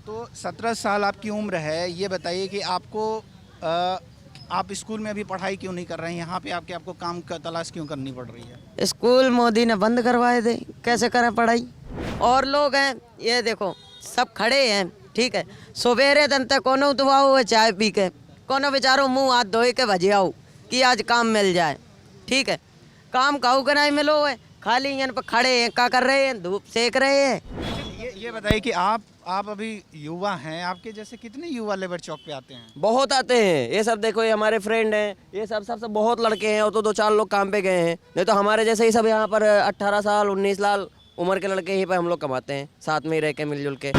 तो 17 साल आपकी उम्र है, ये बताइए कि आप स्कूल में अभी पढ़ाई क्यों नहीं कर रहे हैं? यहाँ पे आपको काम का तलाश क्यों करनी पड़ रही है? स्कूल मोदी ने बंद करवाए थे, कैसे करें पढ़ाई। और लोग हैं, ये देखो सब खड़े हैं, ठीक है। सवेरे दिन तक कोनो उतवाओ हुए चाय पी के, कोनो बेचारो मुंह हाथ धोए के भजे आओ कि आज काम मिल जाए, ठीक है। काम काऊ के नहीं मिलो है, खाली यहाँ पर खड़े हैं, क्या कर रहे हैं, धूप सेक रहे हैं। ये बताइए कि आप अभी युवा हैं, आपके जैसे कितने युवा लेबर चौक पे आते हैं? बहुत आते हैं। ये सब देखो, ये हमारे फ्रेंड हैं, ये सब बहुत लड़के हैं, और तो 2-4 लोग काम पे गए हैं। नहीं तो हमारे जैसे ही सब यहाँ पर 18 साल 19 साल उम्र के लड़के ही पे हम लोग कमाते हैं, साथ में ही रह के मिलजुल के।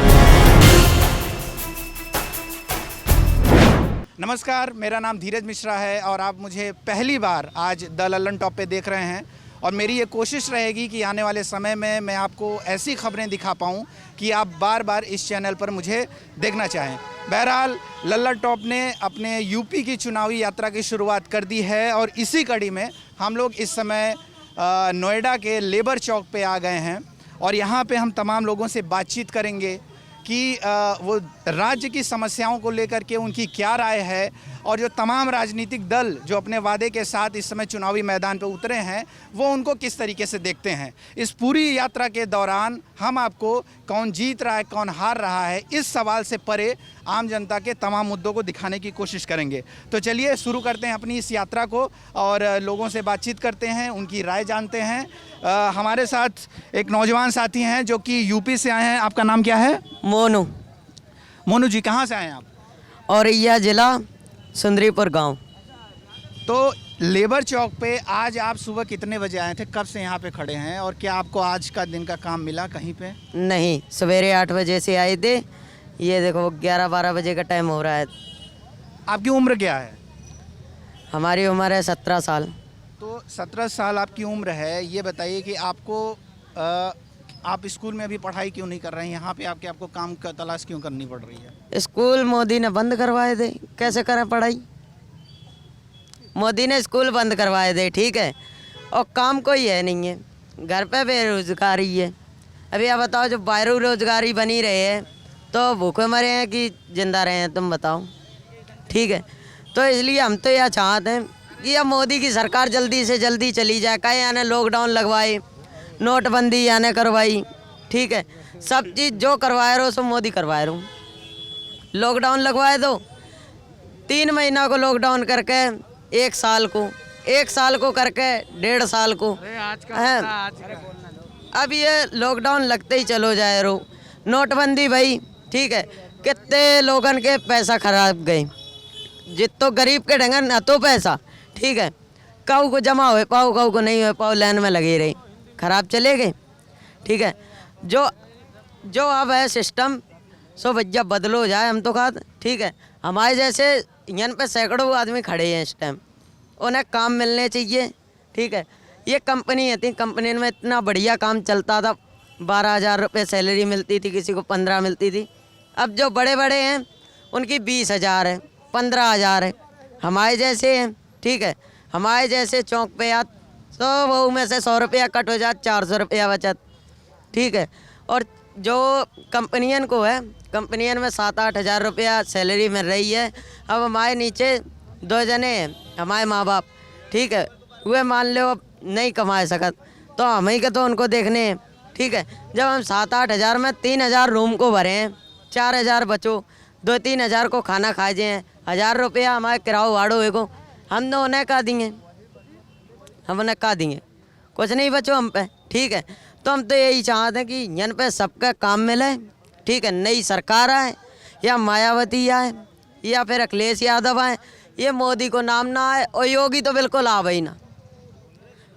नमस्कार, मेरा नाम धीरज मिश्रा है और आप मुझे पहली बार आज द लल्लन टॉप पे देख रहे हैं। और मेरी ये कोशिश रहेगी कि आने वाले समय में मैं आपको ऐसी खबरें दिखा पाऊँ कि आप बार बार इस चैनल पर मुझे देखना चाहें। बहरहाल लल्लन टॉप ने अपने यूपी की चुनावी यात्रा की शुरुआत कर दी है और इसी कड़ी में हम लोग इस समय नोएडा के लेबर चौक पे आ गए हैं और यहाँ पे हम तमाम लोगों से बातचीत करेंगे कि वो राज्य की समस्याओं को लेकर के उनकी क्या राय है और जो तमाम राजनीतिक दल जो अपने वादे के साथ इस समय चुनावी मैदान पर उतरे हैं वो उनको किस तरीके से देखते हैं। इस पूरी यात्रा के दौरान हम आपको कौन जीत रहा है कौन हार रहा है इस सवाल से परे आम जनता के तमाम मुद्दों को दिखाने की कोशिश करेंगे। तो चलिए शुरू करते हैं अपनी इस यात्रा को और लोगों से बातचीत करते हैं, उनकी राय जानते हैं। हमारे साथ एक नौजवान साथी हैं जो कि यूपी से आए हैं। आपका नाम क्या है? मोनू। मोनू जी, कहाँ से आए हैं आप? औरैया जिला, सुंदरीपुर गांव। तो लेबर चौक पे आज आप सुबह कितने बजे आए थे, कब से यहाँ पे खड़े हैं और क्या आपको आज का दिन का काम मिला कहीं पे? नहीं, सवेरे 8 बजे से आए थे, ये देखो 11-12 बजे का टाइम हो रहा है। आपकी उम्र क्या है? हमारी उम्र है 17 साल। तो 17 साल आपकी उम्र है, ये बताइए कि आप स्कूल में अभी पढ़ाई क्यों नहीं कर रहे हैं? यहाँ पे आपको काम का तलाश क्यों करनी पड़ रही है? स्कूल मोदी ने बंद करवाए थे, कैसे करें पढ़ाई। मोदी ने स्कूल बंद करवाए थे, ठीक है, और काम कोई है नहीं है, घर पे बेरोजगारी है। अभी आप बताओ, जो बेरोजगारी बनी रहे है तो भूखे मरे हैं कि जिंदा रहे हैं, तुम बताओ, ठीक है। तो इसलिए हम तो यह चाहते हैं कि अब मोदी की सरकार जल्दी से जल्दी चली जाए। कहीं यानी लॉकडाउन लगवाए, नोटबंदी यानी करवाई, ठीक है, सब चीज़ जो करवाए रहो सब मोदी करवाए रहो। लॉकडाउन लगवाए दो, 3 महीना को लॉकडाउन करके 1 साल को करके 1.5 साल को है। अब ये लॉकडाउन लगते ही चलो जाए रो। नोटबंदी भाई, ठीक है, कितने लोगन के पैसा खराब गए, जितो गरीब के ढंगर न तो पैसा, ठीक है, काऊ को जमा हुए पाओ, काऊ को नहीं हुए पाओ, लाइन में लगे रही, खराब चले गए, ठीक है। जो अब है सिस्टम सो भैया बदलो जाए, हम तो कहा, ठीक है। हमारे जैसे यहाँ पे सैकड़ों आदमी खड़े हैं इस टाइम, उन्हें काम मिलने चाहिए, ठीक है। ये कंपनी थी, कंपनी में इतना बढ़िया काम चलता था, 12,000 रुपये सैलरी मिलती थी, किसी को 15 मिलती थी। अब जो बड़े बड़े हैं उनकी 20,000 है, 15,000 है। हमारे जैसे हैं, ठीक है, हमारे जैसे चौक पे याद तो वो में से 100 रुपया कट हो जाए, 400 रुपया बचत, ठीक है। और जो कंपनियन को है, कंपनियन में 7-8 हज़ार रुपया सैलरी मिल रही है। अब हमारे नीचे 2 जने हैं, हमारे माँ बाप, ठीक है, वे मान लो अब नहीं कमा सकत तो हम ही के तो उनको देखने हैं, ठीक है। जब हम 7-8 हज़ार में 3,000 रूम को भरे हैं, 4,000 बचो, 2-3 हज़ार को खाना खाए हैं, 1,000 रुपया हमारे किराओ वाड़ो है को, हम तो उन्हें का दिए, हम उन्हें का दिए, कुछ नहीं बचो हम पे, ठीक है। तो हम तो यही चाहते हैं कि यहाँ पे सबका काम मिले, ठीक है। नई सरकार आए या मायावती आए या फिर अखिलेश यादव आए, ये मोदी को नाम ना आए, और योगी तो बिल्कुल आवे ही ना।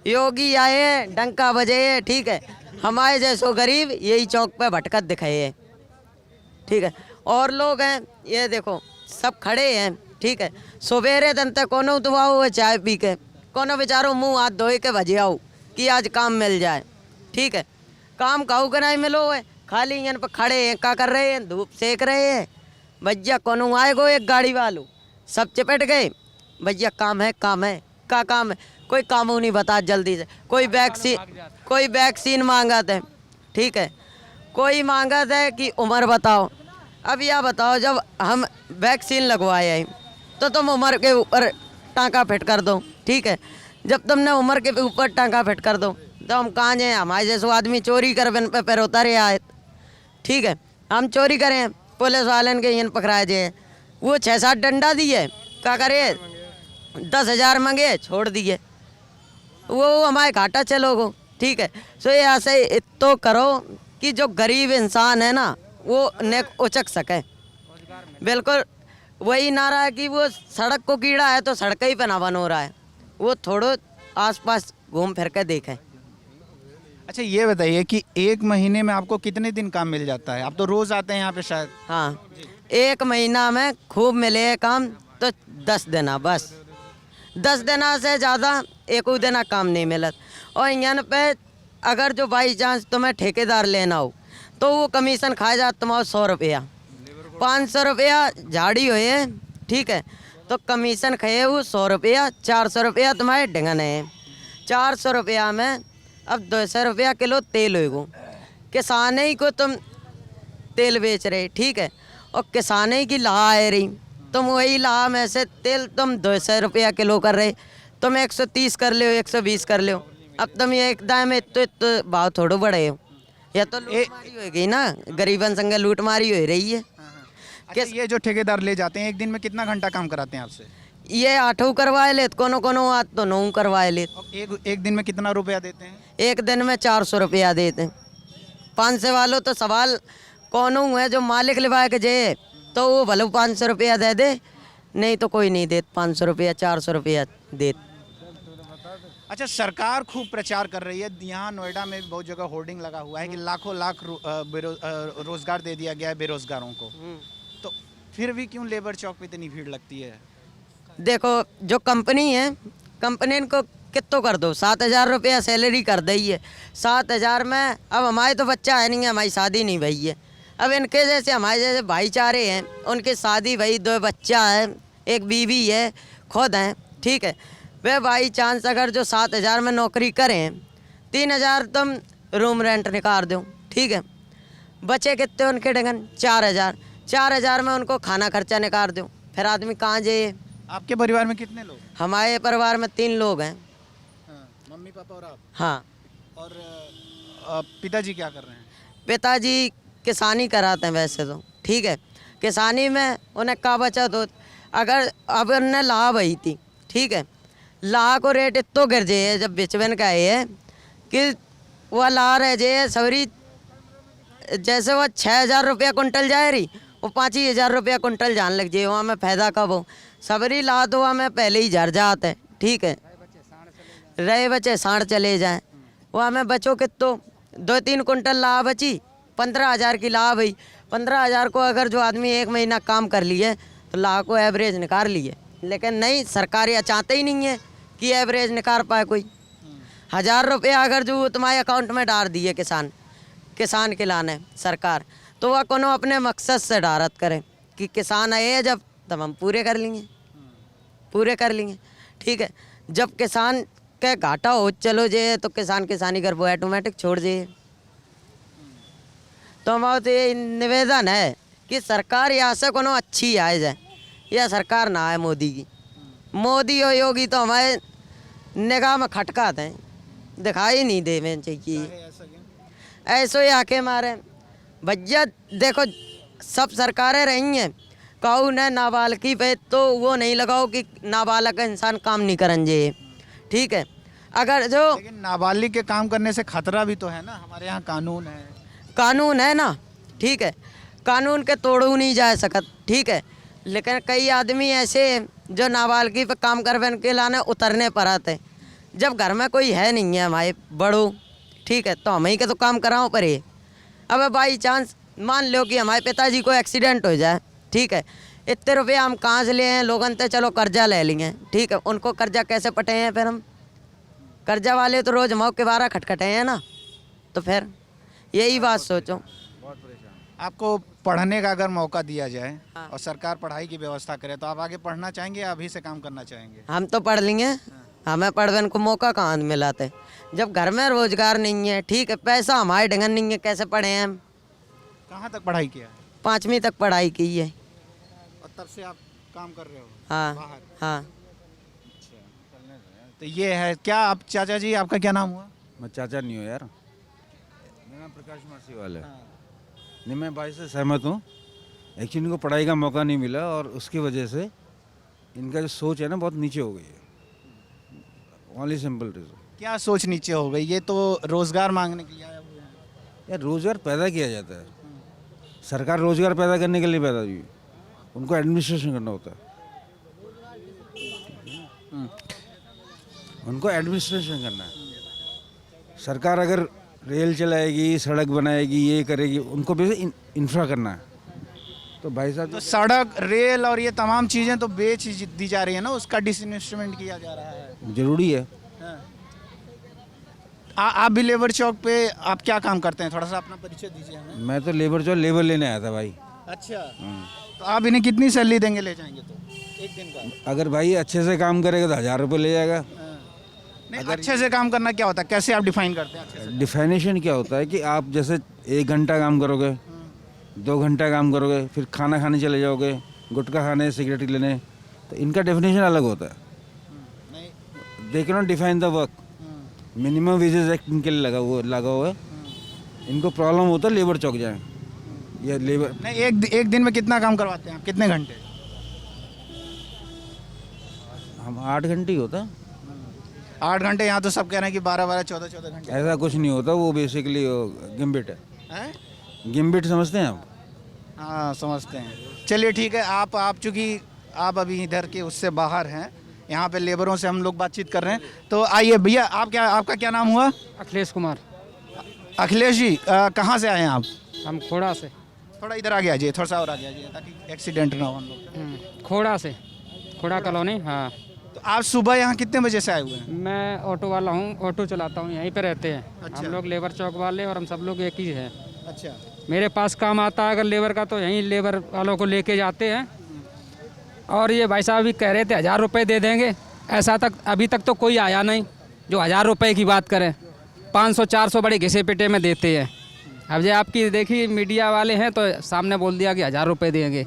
योगी आए डंका बजे, ठीक है, हमारे जैसो गरीब यही चौक पे भटकत दिखाए, ठीक है। और लोग हैं, ये देखो सब खड़े हैं, ठीक है, सवेरे दिन तक कोनो उतवाओ हुए चाय पी के, कोनो बेचारो मुंह हाथ धोए के भजे आओ कि आज काम मिल जाए, ठीक है। काम काऊ के नहीं मिलो है, खाली यहाँ पर खड़े हैं, क्या कर रहे हैं, धूप सेक रहे हैं। भैया कोनो आए गो एक गाड़ी वालों, सब चिपट गए, भैया काम है क्या काम है, कोई काम नहीं बता जल्दी से। कोई वैक्सीन मांगा था, ठीक है, कोई मांगा था कि उम्र बताओ, अब यह बताओ, जब हम वैक्सीन लगवाए हैं तो तुम उम्र के ऊपर टाँका फिट कर दो, ठीक है। जब तुमने उम्र के ऊपर टाँका फिट कर दो तो हम कहाँ जाएँ? हमारे जैसे आदमी चोरी कर बन पे पैर उतारे आए, ठीक है। हम चोरी करें, पुलिस वालन के इन पकड़ाए जाए, वो 6-7 डंडा दिए, क्या करे, 10,000 मांगे, छोड़ दिए। वो हमारे घाटा चलोगो, ठीक है। सो ये ऐसे तो करो कि जो गरीब इंसान है ना वो नेक उचक सके। बिल्कुल वही नारा है कि वो सड़क को कीड़ा है तो सड़क ही पे ना बन हो रहा है, वो थोड़ो आसपास घूम फिर के देखें। अच्छा ये बताइए कि एक महीने में आपको कितने दिन काम मिल जाता है? आप तो रोज आते हैं यहाँ पे शायद। हाँ, 1 महीना में खूब मिले काम तो 10 दिना, बस 10 दिना से ज़्यादा एक दिना काम नहीं मिलत। और यहाँ पे अगर जो बाई चांस तुम्हें ठेकेदार लेना हो तो वो कमीशन खाए जाता तुम्हारा 100 रुपया, 500 रुपया झाड़ी हुए, ठीक है। तो कमीशन खाए वो 100 रुपया, 400 रुपया तुम्हारे ढंगन है। 400 रुपया में अब 200 रुपया किलो तेल होएगो, किसान ही को तुम तेल बेच रहे, ठीक है। और किसान ही की लाह आ रही, तुम वही लाह में से तेल तुम 200 रुपया किलो कर रहे, तुम 130 कर ले, 120 कर ले। अब तुम ये एक दाम में तो भाव थोड़ो बढ़े हो, या तो लूटमारी होगी ना, गरीबन संग लूटमारी हो रही है। अच्छा ये जो ठेकेदार ले जाते हैं एक दिन में कितना घंटा काम कराते हैं आपसे? ये 8 करवाए ले, कोनो कोनो आत तो 9 करवाए ले। और एक दिन में कितना रुपया देते हैं? एक दिन में 400 रुपया देते हैं। 500 वालों तो सवाल कौन है जो मालिक लिवा के जे, तो वो भले 500 रुपया दे दे, नहीं तो कोई नहीं देते 500 रुपया, 400 रुपया देते। अच्छा सरकार खूब प्रचार कर रही है, यहाँ नोएडा में भी बहुत जगह होर्डिंग लगा हुआ है कि लाखों लाख रोजगार दे दिया गया है बेरोजगारों को, तो फिर भी क्यों लेबर चौक पे इतनी भीड़ लगती है? देखो जो कंपनी है, कंपनी को कितो कर दो, 7,000 रुपया सैलरी कर दी है। 7,000 में अब हमारे तो बच्चा है नहीं है, हमारी शादी नहीं भई है। अब इनके जैसे हमारे जैसे भाईचारे हैं, उनकी शादी भई, 2 बच्चा है, एक बीवी है, खुद हैं, ठीक है। वे बाई चांस अगर जो 7,000 में नौकरी करें, 3,000 तुम रूम रेंट निकाल दो, ठीक है। बचे कितने उनके डंगन? 4,000, 4,000 में उनको खाना खर्चा निकाल दो, फिर आदमी कहाँ जाए? आपके परिवार में कितने लोग? हमारे परिवार में 3 लोग हैं। हाँ, मम्मी पापा और आप? हाँ। और पिताजी क्या कर रहे हैं? पिताजी किसानी कराते हैं वैसे तो, ठीक है। किसानी में उन्हें का बचत हो, अगर अब उन्हें लाभ आई थी, ठीक है, लाह को रेट इतो गिर जाए जब बेचबन का है कि वह ला रह जाए सवरी, जैसे वह 6,000 रुपया कुंटल जाए रही, वो 5,000 रुपया कुंटल जान लग जाए, वहाँ में फायदा कब हो? सबरी ला तो वहाँ में पहले ही झर जाते हैं, ठीक है। रहे बचे साढ़ चले जाएं, वहाँ में बचो कितो 2-3 कुंटल ला बची, 15,000 की ला भाई। 15,000 को अगर जो आदमी 1 महीना काम कर लिए तो ला को एवरेज निकाल लिए, लेकिन नहीं, सरकार यह चाहते ही नहीं है कि एवरेज निकाल पाए कोई। 1,000 रुपया अगर जो तुम्हारे अकाउंट में डाल दिए किसान के लाने सरकार, तो वह कोनो अपने मकसद से डारत करे कि किसान आए जब तब हम पूरे कर लेंगे, ठीक है। जब किसान के घाटा हो चलो जे तो किसान किसानी कर वो ऑटोमेटिक छोड़ जाइए। तो हमारा तो ये निवेदन है कि सरकार यहाँ से कोनो अच्छी आए जाए, यह सरकार ना आए मोदी की। मोदी और योगी तो हमारे निगाह में खटकाते हैं, दिखाई नहीं देवे चाहिए। ऐसो ही आके मारे भैया, देखो सब सरकारें रही हैं, कहूँ न नाबालगी पे तो वो नहीं लगाओ कि नाबालग इंसान काम नहीं करन जे, ठीक है। अगर जो लेकिन नाबालिग के काम करने से खतरा भी तो है ना, हमारे यहाँ कानून है ना, ठीक है, कानून के तोड़ू नहीं जा सकत, ठीक है। लेकिन कई आदमी ऐसे हैं जो नाबालगी पे काम करने के लाने उतरने पर आते, जब घर में कोई है नहीं है हमारे बड़ों, ठीक है, तो हम ही के तो काम कराओ पर ये। अब बाई चांस मान लो कि हमारे पिताजी को एक्सीडेंट हो जाए, ठीक है, इतने रुपये हम कहाँ से ले हैं? लोगन तो चलो कर्जा ले लिए, ठीक है, उनको कर्जा कैसे पटे हैं? फिर हम कर्जा वाले तो रोज़ मौके के 12 खटखटे हैं ना, तो फिर यही बात सोचो। आपको पढ़ने का अगर मौका दिया जाए और सरकार पढ़ाई की व्यवस्था करे तो आप आगे पढ़ना चाहेंगे या अभी से काम करना चाहेंगे? हम तो पढ़ लेंगे, हमें पढ़ने को मौका कहाँ मिलाते जब घर में रोजगार नहीं है, ठीक है, पैसा हमारे ढंगन नहीं है, कैसे पढ़े हैं हम? कहाँ तक पढ़ाई किया? 5वीं तक पढ़ाई की है। और तब से आप काम कर रहे हो हाँ बाहर? हाँ। तो ये है क्या आप चाचा जी, आपका क्या नाम हुआ? मैं चाचा नहीं हूँ यार, मेरा नाम प्रकाश मासीवाल है। नहीं, मैं भाई से सहमत हूँ। एक्चुअली इनको पढ़ाई का मौका नहीं मिला और उसकी वजह से इनका जो सोच है ना बहुत नीचे हो गई है। Only simple reason. क्या सोच नीचे हो गई? ये तो रोजगार मांगने के लिए आया हुआ है। यार रोज़गार पैदा किया जाता है, सरकार रोज़गार पैदा करने के लिए पैदा हुई है, उनको एडमिनिस्ट्रेशन करना होता है, उनको एडमिनिस्ट्रेशन करना है। सरकार अगर रेल चलाएगी, सड़क बनाएगी, ये करेगी, उनको भी इंफ्रा करना है। तो भाई साहब तो सड़क, रेल और ये तमाम चीज़ें तो बेच दी जा रही है ना, उसका डिसइन्वेस्टमेंट किया जा रहा है। जरूरी है। आप भी लेबर चौक पे आप क्या काम करते हैं? थोड़ा सा अपना परिचय दीजिए हमें। मैं तो लेबर लेने आया था भाई। अच्छा, तो आप इन्हें कितनी सैलरी देंगे ले जाएंगे तो एक दिन का? अगर भाई अच्छे से काम करेगा तो 1000 रुपये ले जाएगा। नहीं, अच्छे से काम करना क्या होता है, कैसे आप डिफाइन करते हैं अच्छे से? डिफाइनेशन क्या होता है कि आप जैसे 1 घंटा काम करोगे, 2 घंटा काम करोगे, फिर खाना खाने चले जाओगे, गुटखा खाने, सिगरेट लेने, तो इनका डेफिनेशन अलग होता है। नहीं, they can not define the work. Minimum wages act इनके लिए लगा हुआ है। इनको प्रॉब्लम होता है लेबर चौक जाए या लेबर। नहीं, एक दिन में कितना काम करवाते हैं आप, कितने घंटे? हम 8 घंटे ही होता है। 8 घंटे? यहाँ तो सब कह रहे हैं कि 12-12, 14-14 घंटे। ऐसा कुछ नहीं होता, वो बेसिकली गिम्बिट है। हैं? गिम्बिट समझते हैं आप? हाँ, समझते हैं। चलिए ठीक है, आप चूँकि आप अभी इधर के उससे बाहर हैं, यहाँ पे लेबरों से हम लोग बातचीत कर रहे हैं, तो आइए भैया, आपका क्या नाम हुआ? अखिलेश कुमार। अखिलेश जी, कहाँ से आए हैं आप? हम खोड़ा से। थोड़ा इधर आ गया जी, थोड़ा सा और आ गया जी, ताकि एक्सीडेंट ना हो हम लोग। खोड़ा से, खोड़ा कॉलोनी। हाँ, तो आप सुबह यहाँ कितने बजे से आए हुए हैं? मैं ऑटो वाला हूँ, ऑटो चलाता हूँ, यहीं पे रहते हैं। अच्छा। हम लोग लेबर चौक वाले और हम सब लोग एक ही हैं। अच्छा, मेरे पास काम आता है अगर लेबर का तो यहीं लेबर वालों को लेके जाते हैं। और ये भाई साहब भी कह रहे थे 1000 रुपये दे देंगे, ऐसा तक अभी तक तो कोई आया नहीं जो 1000 रुपये की बात करें। 500-400 बड़े घिसे पिटे में देते हैं। अब जो आपकी देखी मीडिया वाले हैं तो सामने बोल दिया कि 1000 रुपये देंगे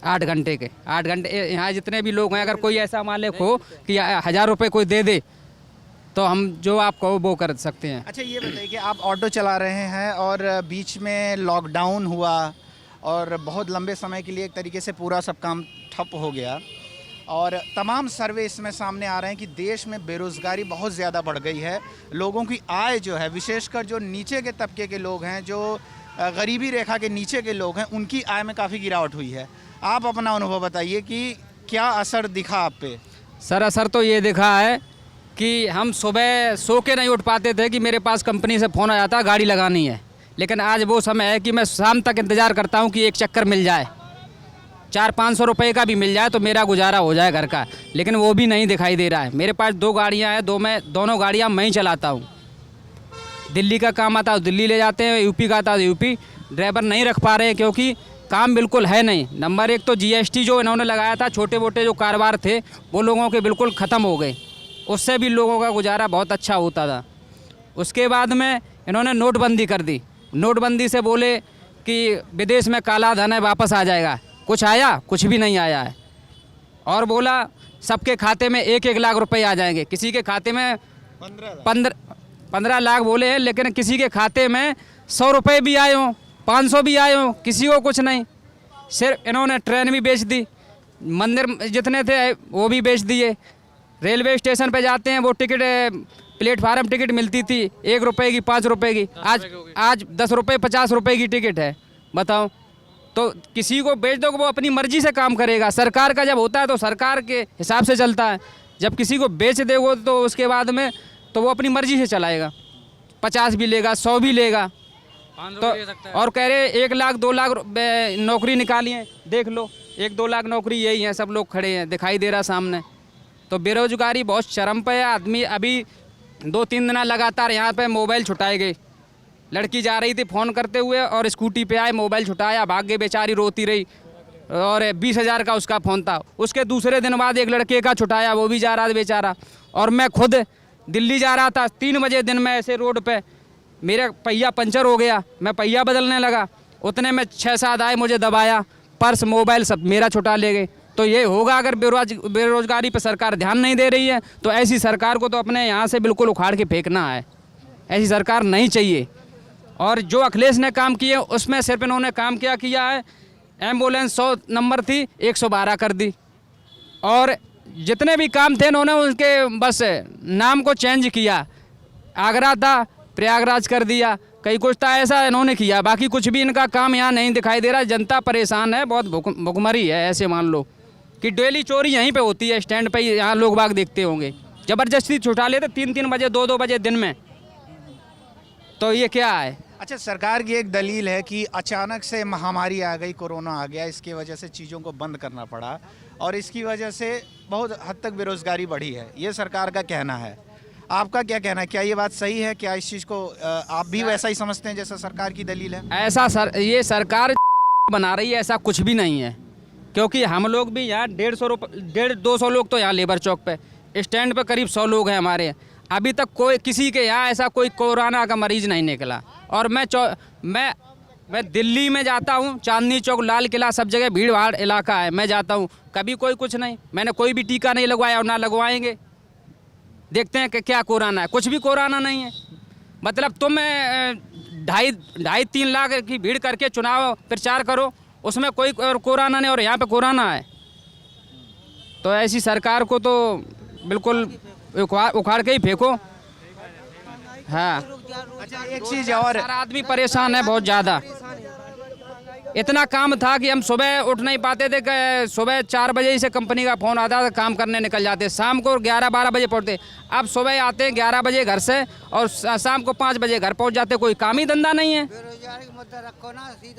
8 घंटे के। 8 घंटे यहाँ जितने भी लोग हैं, अगर कोई ऐसा मालिक हो कि 1000 रुपये कोई दे दे तो हम जो आप कहो वो कर सकते हैं। अच्छा, ये बताइए कि आप ऑटो चला रहे हैं और बीच में लॉकडाउन हुआ और बहुत लंबे समय के लिए एक तरीके से पूरा सब काम ठप हो गया, और तमाम सर्वे इसमें सामने आ रहे हैं कि देश में बेरोज़गारी बहुत ज़्यादा बढ़ गई है। लोगों की आय जो है, विशेषकर जो नीचे के तबके के लोग हैं, जो गरीबी रेखा के नीचे के लोग हैं, उनकी आय में काफ़ी गिरावट हुई है। आप अपना अनुभव बताइए कि क्या असर दिखा आप पे? सर असर तो ये दिखा है कि हम सुबह सो के नहीं उठ पाते थे कि मेरे पास कंपनी से फ़ोन आ जाता गाड़ी लगानी है, लेकिन आज वो समय है कि मैं शाम तक इंतज़ार करता हूँ कि एक चक्कर मिल जाए, 400-500 रुपये का भी मिल जाए तो मेरा गुजारा हो जाए घर का, लेकिन वो भी नहीं दिखाई दे रहा है। मेरे पास 2 गाड़ियाँ हैं, दोनों गाड़ियाँ मैं ही चलाता हूँ। दिल्ली का काम आता है दिल्ली ले जाते हैं, यूपी का आता है यूपी। ड्राइवर नहीं रख पा रहे हैं क्योंकि काम बिल्कुल है नहीं। नंबर 1 तो GST जो इन्होंने लगाया था, छोटे मोटे जो कारोबार थे वो लोगों के बिल्कुल ख़त्म हो गए, उससे भी लोगों का गुजारा बहुत अच्छा होता था। उसके बाद में इन्होंने नोटबंदी कर दी। नोटबंदी से बोले कि विदेश में काला धन है, वापस आ जाएगा। कुछ आया? कुछ भी नहीं आया है। और बोला सबके खाते में 1-1 लाख रुपए आ जाएंगे। किसी के खाते में 15 लाख बोले हैं, लेकिन किसी के खाते में 100 रुपये भी आए हों, 500 भी आए हों, किसी को कुछ नहीं। सिर्फ इन्होंने ट्रेन भी बेच दी, मंदिर जितने थे वो भी बेच दिए। रेलवे स्टेशन पे जाते हैं, वो टिकट प्लेटफार्म टिकट मिलती थी 1 रुपये की, 5 रुपये की, आज 10 रुपये 50 रुपये की टिकट है। बताओ, तो किसी को बेच दो, वो अपनी मर्जी से काम करेगा। सरकार का जब होता है तो सरकार के हिसाब से चलता है, जब किसी को बेच देगो तो उसके बाद में तो वो अपनी मर्जी से चलाएगा। 50 भी लेगा, 100 भी लेगा। तो और कह रहे 1 लाख 2 लाख नौकरी निकाली है, देख लो 1-2 लाख नौकरी यही है, सब लोग खड़े हैं, दिखाई दे रहा सामने। तो बेरोजगारी बहुत चरम पे है। आदमी अभी 2-3 दिन लगातार यहाँ पे मोबाइल छुटाए गए। लड़की जा रही थी फ़ोन करते हुए और स्कूटी पे आए, मोबाइल छुटाया, भाग गई, बेचारी रोती रही। और 20,000 का उसका फ़ोन था। उसके दूसरे दिन बाद एक लड़के का छुटाया, वो भी जा रहा था बेचारा। और मैं खुद दिल्ली जा रहा था, 3 बजे दिन में ऐसे रोड पे मेरा पहिया पंचर हो गया, मैं पहिया बदलने लगा उतने में 6-7 आए, मुझे दबाया, पर्स मोबाइल सब मेरा छुटा ले गए। तो ये होगा अगर बेरोजगारी पर सरकार ध्यान नहीं दे रही है तो ऐसी सरकार को तो अपने यहाँ से बिल्कुल उखाड़ के फेंकना है। ऐसी सरकार नहीं चाहिए। और जो अखिलेश ने काम किए उसमें सिर्फ इन्होंने काम क्या किया है, एम्बुलेंस 100 नंबर थी 112 कर दी, और जितने भी काम थे इन्होंने उनके बस नाम को चेंज किया। आगरा था प्रयागराज कर दिया, कहीं कुछ था, ऐसा इन्होंने किया। बाकी कुछ भी इनका काम यहाँ नहीं दिखाई दे रहा। जनता परेशान है, बहुत भुखमरी है। ऐसे मान लो कि डेली चोरी यहीं पे होती है, स्टैंड पे ही, यहाँ लोग बाग देखते होंगे। ज़बरदस्ती छुटा लेते 3-3 बजे 2-2 बजे दिन में। तो ये क्या है? अच्छा, सरकार की एक दलील है कि अचानक से महामारी आ गई, कोरोना आ गया, इसकी वजह से चीज़ों को बंद करना पड़ा और इसकी वजह से बहुत हद तक बेरोजगारी बढ़ी है, ये सरकार का कहना है। आपका क्या कहना है, क्या ये बात सही है? क्या इस चीज़ को आप भी वैसा ही समझते हैं जैसा सरकार की दलील है? ये सरकार बना रही है, ऐसा कुछ भी नहीं है। क्योंकि हम लोग भी यहाँ 150-200 लोग तो यहाँ लेबर चौक पे, स्टैंड पे करीब 100 लोग हैं हमारे। अभी तक कोई किसी के यहाँ ऐसा कोई कोरोना का मरीज नहीं निकला। और मैं दिल्ली में जाता हूँ, चांदनी चौक, लाल किला, सब जगह भीड़ भाड़ इलाका है, मैं जाता हूँ, कभी कोई कुछ नहीं। मैंने कोई भी टीका नहीं लगवाया और ना लगवाएंगे। देखते हैं कि क्या कोरोना है, कुछ भी कोरोना नहीं है। मतलब तुम 2.5-3 लाख की भीड़ करके चुनाव प्रचार करो, उसमें कोई कोरोना नहीं और यहाँ पे कोरोना है। तो ऐसी सरकार को तो बिल्कुल उखाड़ के ही फेंको। हाँ, अच्छा, एक चीज़ और, सारा आदमी परेशान है बहुत ज़्यादा। इतना काम था कि हम सुबह उठ नहीं पाते थे कि सुबह 4 बजे से कंपनी का फ़ोन आता था, काम करने निकल जाते, शाम को 11-12 बजे पहुँचते। अब सुबह आते हैं 11 बजे घर से और शाम को 5 बजे घर पहुँच जाते। कोई काम ही धंधा नहीं है।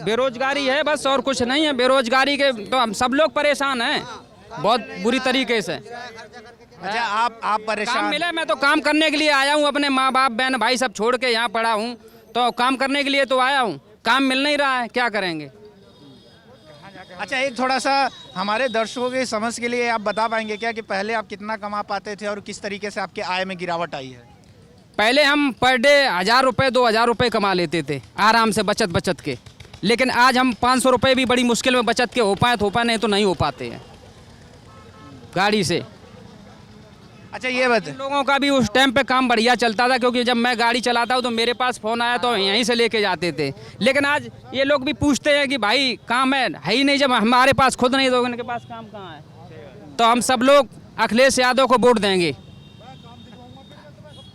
बेरोजगारी है बस, और कुछ नहीं है। बेरोजगारी के तो हम सब लोग परेशान हैं बहुत बुरी तरीके से। अच्छा, आप काम परेशान? मिले, मैं तो काम करने के लिए आया हूँ, अपने माँ बाप बहन भाई सब छोड़ के यहाँ पड़ा हूँ, तो काम करने के लिए तो आया हूँ। काम मिल नहीं रहा है, क्या करेंगे? अच्छा, एक थोड़ा सा हमारे दर्शकों की समझ के लिए आप बता पाएंगे क्या कि पहले आप कितना कमा पाते थे और किस तरीके से आपके आय में गिरावट आई है? पहले हम पर डे 1000 रुपये 2000 रुपये कमा लेते थे आराम से बचत के, लेकिन आज हम 500 रुपये भी बड़ी मुश्किल में बचत के हो पाए तो हो पाए, नहीं तो नहीं हो पाते हैं गाड़ी से। अच्छा, ये बता, लोगों का भी उस टाइम पे काम बढ़िया चलता था, क्योंकि जब मैं गाड़ी चलाता हूँ तो मेरे पास फ़ोन आया तो यहीं से लेके जाते थे। लेकिन आज ये लोग भी पूछते हैं कि भाई काम है ही नहीं, जब हमारे पास खुद नहीं तो उनके पास काम कहाँ है? तो हम सब लोग अखिलेश यादव को वोट देंगे।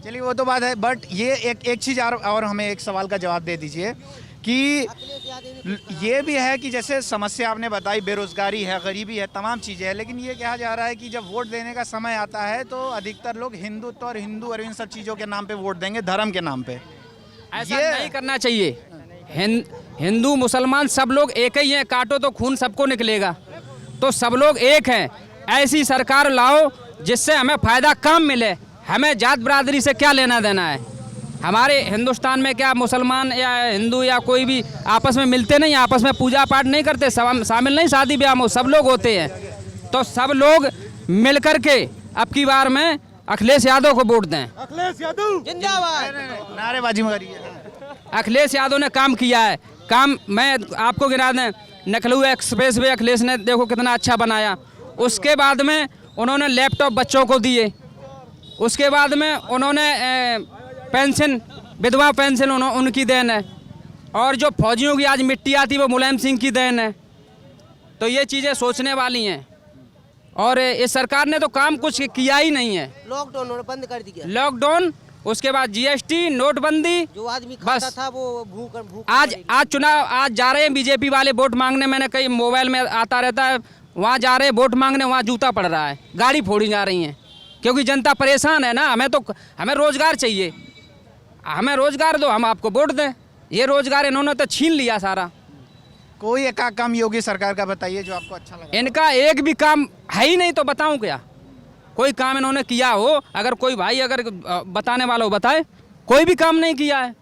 चलिए वो तो बात है, बट ये एक चीज़ और हमें एक सवाल का जवाब दे दीजिए कि ये भी है कि जैसे समस्या आपने बताई, बेरोजगारी है, गरीबी है, तमाम चीज़ें हैं, लेकिन ये कहा जा रहा है कि जब वोट देने का समय आता है तो अधिकतर लोग हिंदुत्व और हिंदू और इन सब चीज़ों के नाम पे वोट देंगे, धर्म के नाम पे। ऐसा नहीं करना चाहिए। हिंदू मुसलमान सब लोग एक ही हैं, काटो तो खून सबको निकलेगा, तो सब लोग एक हैं। ऐसी सरकार लाओ जिससे हमें फ़ायदा कम मिले। हमें जात बरादरी से क्या लेना देना है? हमारे हिंदुस्तान में क्या मुसलमान या हिंदू या कोई भी आपस में मिलते नहीं, आपस में पूजा पाठ नहीं करते, शामिल नहीं शादी ब्याह में, सब लोग होते हैं। तो सब लोग मिल कर के अब की बार में अखिलेश यादव को वोट दें। अखिलेश यादव जिंदाबाद। नारेबाजी में करिए। अखिलेश यादव ने काम किया है। काम मैं आपको गिना दें, लखनऊ एक्सप्रेस वे अखिलेश ने देखो कितना अच्छा बनाया। उसके बाद में उन्होंने लैपटॉप बच्चों को दिए। उसके बाद में उन्होंने पेंशन, विधवा पेंशन उनकी देन है। और जो फौजियों की आज मिट्टी आती वो मुलायम सिंह की देन है। तो ये चीज़ें सोचने वाली हैं। और इस सरकार ने तो काम कुछ किया ही नहीं है। लॉकडाउन बंद कर दिया, लॉकडाउन, उसके बाद जीएसटी, नोटबंदी, जो आदमी खाता था वो भूख आज चुनाव, आज जा रहे हैं बीजेपी वाले वोट मांगने। मैंने कई मोबाइल में आता रहता है, वहाँ जा रहे हैं वोट मांगने, वहाँ जूता पड़ रहा है, गाड़ी फोड़ी जा रही हैं, क्योंकि जनता परेशान है ना। हमें रोजगार चाहिए, हमें रोजगार दो, हम आपको वोट दें। ये रोजगार इन्होंने तो छीन लिया सारा। कोई एक काम योगी सरकार का बताइए जो आपको अच्छा लगा। इनका एक भी काम है ही नहीं, तो बताऊं क्या? कोई काम इन्होंने किया हो, अगर कोई भाई अगर बताने वाला हो बताए। कोई भी काम नहीं किया है।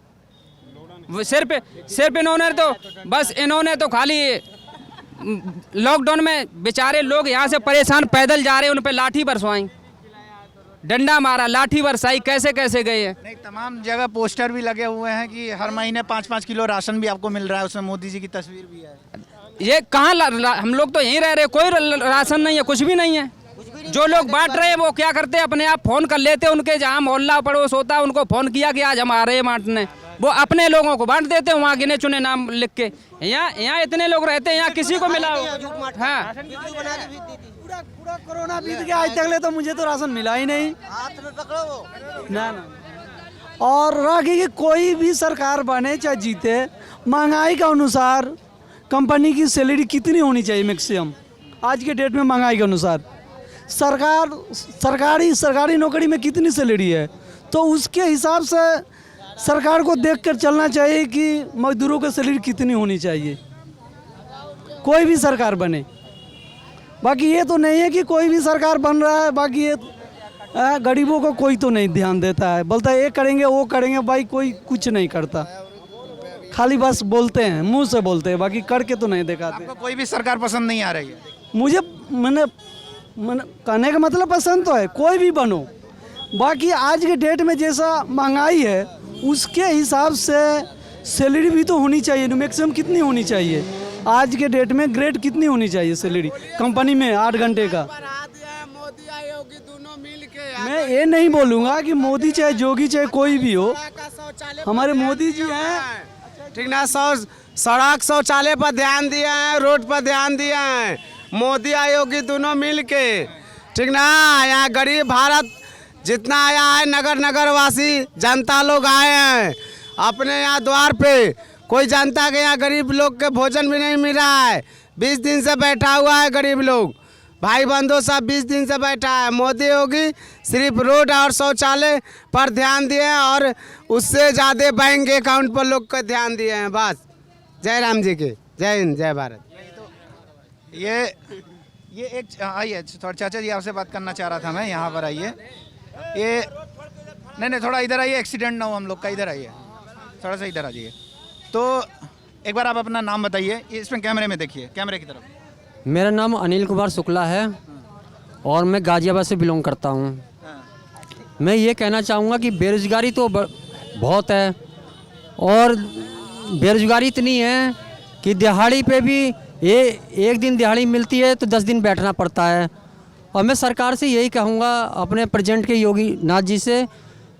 सिर्फ इन्होंने तो खाली लॉकडाउन में बेचारे लोग यहाँ से परेशान पैदल जा रहे हैं, उन पर लाठी बरसवाई। डंडा मारा, लाठी बरसाई, कैसे कैसे गए हैं। नहीं, तमाम जगह पोस्टर भी लगे हुए हैं कि हर महीने 5-5 किलो राशन भी आपको मिल रहा है, उसमें मोदी जी की तस्वीर भी है। ये कहाँ हम लोग तो यहीं रह रहे, कोई राशन नहीं है, कुछ भी नहीं है। जो लोग बांट रहे हैं वो क्या करते हैं, अपने आप फोन कर लेते हैं, उनके जहाँ मोहल्ला पड़ोस होता है उनको फोन किया कि आज हम आ रहे हैं बांटने, वो अपने लोगों को बांट देते हैं वहाँ गिने चुने नाम लिख के। यहाँ इतने लोग रहते हैं, यहाँ किसी को मिला हो। हाँ, पूरा कोरोना बीत गया, आज तक ले तो मुझे तो राशन मिला ही नहीं। हाथ में पकड़ो वो। ना और राखी कि कोई भी सरकार बने चाहे जीते, महंगाई के अनुसार कंपनी की सैलरी कितनी होनी चाहिए मैक्सिमम आज के डेट में महंगाई के अनुसार, सरकारी नौकरी में कितनी सैलरी है, तो उसके हिसाब से सरकार को देखकर चलना चाहिए कि मजदूरों की सैलरी कितनी होनी चाहिए, कोई भी सरकार बने। बाकी ये तो नहीं है कि कोई भी सरकार बन रहा है, बाकी ये गरीबों को कोई तो नहीं ध्यान देता है, बोलता है ये करेंगे वो करेंगे, भाई कोई कुछ नहीं करता, खाली बस बोलते हैं, मुंह से बोलते हैं, बाकी करके तो नहीं दिखाते। आपको कोई भी सरकार पसंद नहीं आ रही है? मुझे मैंने कहने का मतलब पसंद तो है, कोई भी बनो, बाकी आज के डेट में जैसा महंगाई है उसके हिसाब से सैलरी भी तो होनी चाहिए, मैक्सिमम कितनी होनी चाहिए आज के डेट में, ग्रेड कितनी होनी चाहिए सैलरी कंपनी में 8 घंटे का। मोदी आयोगी दोनों मिल के मैं ये नहीं बोलूँगा कि मोदी चाहे जोगी चाहे कोई भी हो, हमारे मोदी जी हैं, ठीक ना, सड़क शौचालय पर ध्यान दिए हैं, रोड पर ध्यान दिए हैं, मोदी आयोगी दोनों मिल के, ठीक ना। यहाँ गरीब भारत जितना आया है, नगर नगरवासी जनता लोग आए हैं अपने यहाँ द्वार पे, कोई जनता के यहाँ गरीब लोग के भोजन भी नहीं मिल रहा है, 20 दिन से बैठा हुआ है गरीब लोग, भाई बंधु सब 20 दिन से बैठा है। मोदी योगी सिर्फ रोड और शौचालय पर ध्यान दिए हैं और उससे ज़्यादा बैंक अकाउंट पर लोग को ध्यान दिए हैं, बस। जय राम जी के, जय हिंद, जय भारत। ये एक आइए, थोड़ा चाचा जी आपसे बात करना चाह रहा था मैं, यहाँ पर आइए। ये नहीं थोड़ा इधर आइए, एक्सीडेंट ना हो हम लोग का, इधर आइए, थोड़ा सा इधर आ जाइए। तो एक बार आप अपना नाम बताइए, इसमें कैमरे में देखिए, कैमरे की तरफ। मेरा नाम अनिल कुमार शुक्ला है और मैं गाजियाबाद से बिलोंग करता हूँ। मैं ये कहना चाहूँगा कि बेरोज़गारी तो बहुत है, और बेरोज़गारी इतनी है कि दिहाड़ी पे भी एक दिन दिहाड़ी मिलती है तो 10 दिन बैठना पड़ता है। और मैं सरकार से यही कहूँगा, अपने प्रेजेंट के योगी नाथ जी से,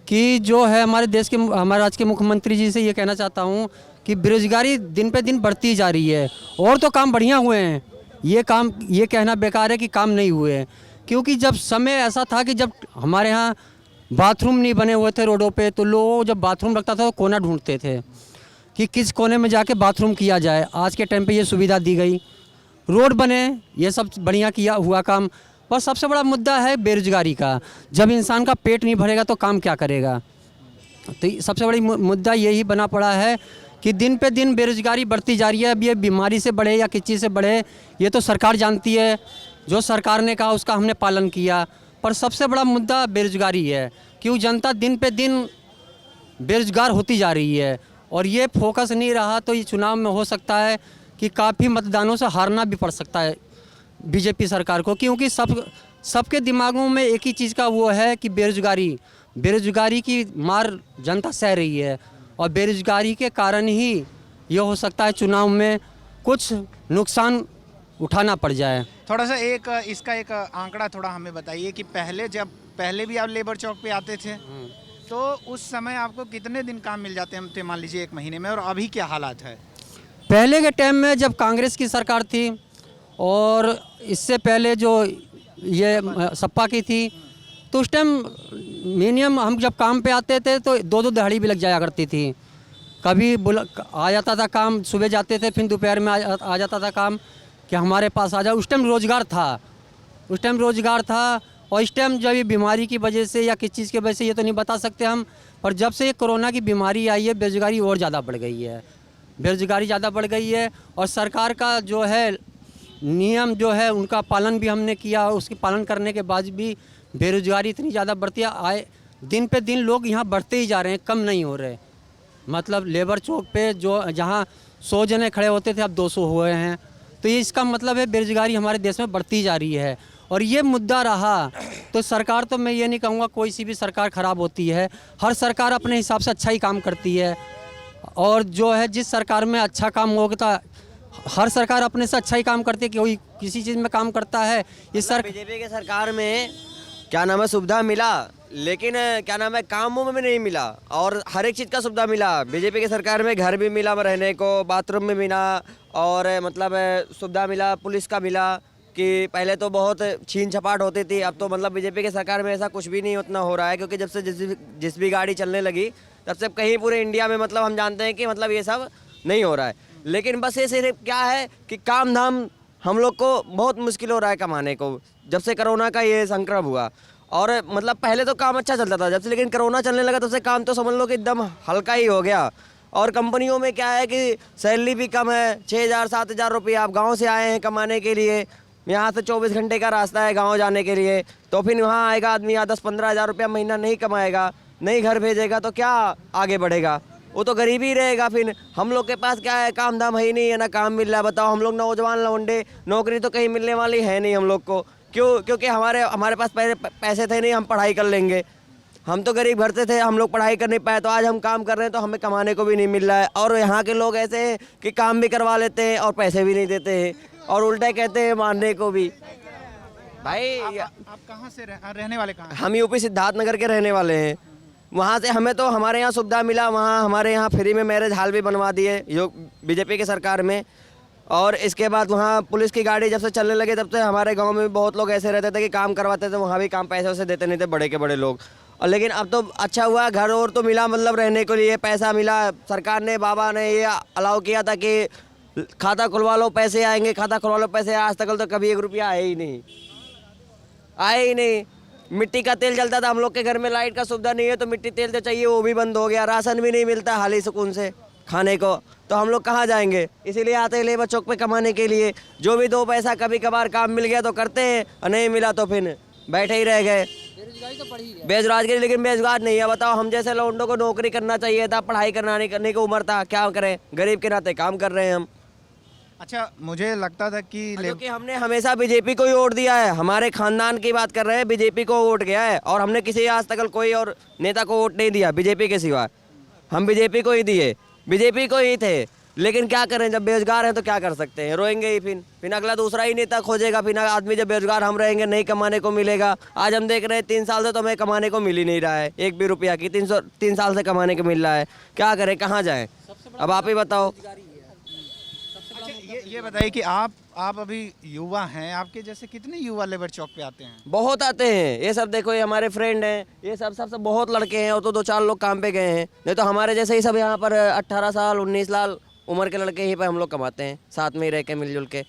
कि जो है हमारे देश के, हमारे राज्य के मुख्यमंत्री जी से ये कहना चाहता हूँ कि बेरोज़गारी दिन पे दिन बढ़ती जा रही है, और तो काम बढ़िया हुए हैं, ये कहना बेकार है कि काम नहीं हुए हैं। क्योंकि जब समय ऐसा था कि जब हमारे यहाँ बाथरूम नहीं बने हुए थे रोडों पे, तो लोग जब बाथरूम लगता था तो कोना ढूंढते थे कि किस कोने में जाके बाथरूम किया जाए। आज के टाइम पे ये सुविधा दी गई, रोड बने, ये सब बढ़िया किया हुआ काम। पर सबसे बड़ा मुद्दा है बेरोज़गारी का। जब इंसान का पेट नहीं भरेगा तो काम क्या करेगा। तो सबसे बड़ी मुद्दा यही बना पड़ा है कि दिन पे दिन बेरोज़गारी बढ़ती जा रही है। अब ये बीमारी से बढ़े या किस चीज़ से बढ़े ये तो सरकार जानती है, जो सरकार ने कहा उसका हमने पालन किया। पर सबसे बड़ा मुद्दा बेरोज़गारी है, क्यों जनता दिन पे दिन बेरोज़गार होती जा रही है। और ये फोकस नहीं रहा तो ये चुनाव में हो सकता है कि काफ़ी मतदानों से हारना भी पड़ सकता है बीजेपी सरकार को, क्योंकि सबके दिमागों में एक ही चीज़ का वो है कि बेरोज़गारी की मार जनता सह रही है, और बेरोज़गारी के कारण ही ये हो सकता है चुनाव में कुछ नुकसान उठाना पड़ जाए। थोड़ा सा इसका एक आंकड़ा थोड़ा हमें बताइए कि पहले भी आप लेबर चौक पे आते थे तो उस समय आपको कितने दिन काम मिल जाते हैं, मान लीजिए 1 महीने में, और अभी क्या हालात है? पहले के टाइम में जब कांग्रेस की सरकार थी और इससे पहले जो ये सपा की थी, तो उस टाइम मिनिमम हम जब काम पे आते थे तो 2-2 दिहाड़ी भी लग जाया करती थी। कभी आ जाता था काम, सुबह जाते थे फिर दोपहर में आ जाता था काम कि हमारे पास आ जाओ। उस टाइम रोज़गार था। और इस टाइम जब ये बीमारी की वजह से या किस चीज़ की वजह से ये तो नहीं बता सकते हम, पर जब से ये कोरोना की बीमारी आई है बेरोज़गारी और ज़्यादा बढ़ गई है। और सरकार का जो है नियम जो है उनका पालन भी हमने किया, और उसके पालन करने के बाद भी बेरोज़गारी इतनी ज़्यादा बढ़ती है। दिन पे दिन लोग यहाँ बढ़ते ही जा रहे हैं, कम नहीं हो रहे। मतलब लेबर चौक पे जहाँ 100 जने खड़े होते थे अब 200 हुए हैं। तो ये इसका मतलब है बेरोज़गारी हमारे देश में बढ़ती जा रही है। और ये मुद्दा रहा तो सरकार, तो मैं ये नहीं कहूँगा कोई सी भी सरकार ख़राब होती है, हर सरकार अपने हिसाब से अच्छा ही काम करती है। और जो है जिस सरकार में अच्छा काम होता, हर सरकार अपने से अच्छा ही काम करती है, कोई किसी चीज़ में काम करता है। इस बीजेपी के सरकार में क्या नाम है सुविधा मिला, लेकिन क्या नाम है कामों में भी नहीं मिला, और हर एक चीज़ का सुविधा मिला। बीजेपी की सरकार में घर भी मिला रहने को, बाथरूम में मिला, और मतलब सुविधा मिला, पुलिस का मिला कि पहले तो बहुत छीन छपाट होती थी, अब तो मतलब बीजेपी की सरकार में ऐसा कुछ भी नहीं उतना हो रहा है, क्योंकि जब से जिस भी गाड़ी चलने लगी तब से कहीं पूरे इंडिया में मतलब हम जानते हैं कि मतलब ये सब नहीं हो रहा है। लेकिन बस ये सिर्फ क्या है कि काम धाम हम लोग को बहुत मुश्किल हो रहा है कमाने को, जब से कोरोना का ये संक्रमण हुआ। और मतलब पहले तो काम अच्छा चलता था, जब से लेकिन कोरोना चलने लगा तब से काम तो समझ लो कि एकदम हल्का ही हो गया। और कंपनियों में क्या है कि सैलरी भी कम है, 6,000-7,000 रुपये। आप गांव से आए हैं कमाने के लिए, यहाँ से 24 घंटे का रास्ता है गांव जाने के लिए, तो फिर वहाँ आएगा आदमी, यहाँ 10-15 हज़ार रुपया महीना नहीं कमाएगा, नहीं घर भेजेगा तो क्या आगे बढ़ेगा, वो तो गरीब ही रहेगा। फिर हम लोग के पास क्या है, काम धाम है ही नहीं है, ना काम मिल रहा है। बताओ, हम लोग नौजवान लौंडे, नौकरी तो कहीं मिलने वाली है नहीं हम लोग को। क्यों? क्योंकि हमारे पास पैसे थे नहीं, हम पढ़ाई कर लेंगे। हम तो गरीब घर से थे, हम लोग पढ़ाई कर नहीं पाए, तो आज हम काम कर रहे हैं तो हमें कमाने को भी नहीं मिल रहा है। और यहाँ के लोग ऐसे हैं कि काम भी करवा लेते हैं और पैसे भी नहीं देते हैं, और उल्टा कहते हैं मारने को भी। भाई आप कहाँ से रहने वाले कहाँ हैं? हम यूपी सिद्धार्थनगर के रहने वाले हैं। वहाँ से हमें तो हमारे यहाँ सुविधा मिला, वहाँ हमारे यहाँ फ्री में मैरिज हॉल भी बनवा दिए जो बीजेपी की सरकार में। और इसके बाद वहाँ पुलिस की गाड़ी जब से चलने लगे तब से हमारे गांव में भी बहुत लोग ऐसे रहते थे कि काम करवाते थे, वहाँ भी काम पैसे वैसे देते नहीं थे बड़े के बड़े लोग। और लेकिन अब तो अच्छा हुआ, घर और तो मिला, मतलब रहने के लिए पैसा मिला। सरकार ने, बाबा ने ये अलाउ किया था कि खाता खुलवा लो पैसे आएंगे, खाता खुलवा लो पैसे। आज तक तो कभी 1 रुपया आए ही नहीं। मिट्टी का तेल जलता था हम लोग के घर में, लाइट का सुविधा नहीं है तो मिट्टी तेल तो चाहिए, वो भी बंद हो गया। राशन भी नहीं मिलता हाली सुकून से खाने को, तो हम लोग कहाँ जाएंगे? इसीलिए आते हैं लेबर चौक पे कमाने के लिए। जो भी 2 पैसा कभी कभार काम मिल गया तो करते हैं, और नहीं मिला तो फिर बैठे ही रह गए। बेरोजगारी, लेकिन बेरोजगार नहीं है। बताओ, हम जैसे लौंडों को नौकरी करना चाहिए था, पढ़ाई करने की उम्र था, क्या करें? गरीब के नाते काम कर रहे हैं हम। अच्छा, मुझे लगता था कि क्योंकि हमने हमेशा बीजेपी को ही वोट दिया है, हमारे खानदान की बात कर रहे हैं, बीजेपी को वोट गया है, और हमने किसी आज तक कोई और नेता को वोट नहीं दिया बीजेपी के सिवा। हम बीजेपी को ही दिए, बीजेपी को ही थे। लेकिन क्या करें, जब बेरोजगार हैं तो क्या कर सकते हैं, रोएंगे ही। फिर अगला दूसरा ही नेता खोजेगा। फिर आदमी जब बेरोजगार हम रहेंगे, नहीं कमाने को मिलेगा। आज हम देख रहे हैं 3 साल से तो हमें कमाने को मिल ही नहीं रहा है 1 भी रुपया की। 3 साल से कमाने को मिल रहा है, क्या करें, कहाँ जाएं? अब आप ही बताओ। ये बताइए कि आप अभी युवा हैं, आपके जैसे कितने युवा लेबर चौक पे आते हैं? बहुत आते हैं। ये सब देखो, ये हमारे फ्रेंड हैं, ये सब बहुत लड़के हैं, और तो 2-4 लोग काम पे गए हैं, नहीं तो हमारे जैसे ही सब यहाँ पर 18 साल 19 साल उम्र के लड़के ही पे हम लोग कमाते हैं, साथ में ही रह के मिलजुल के।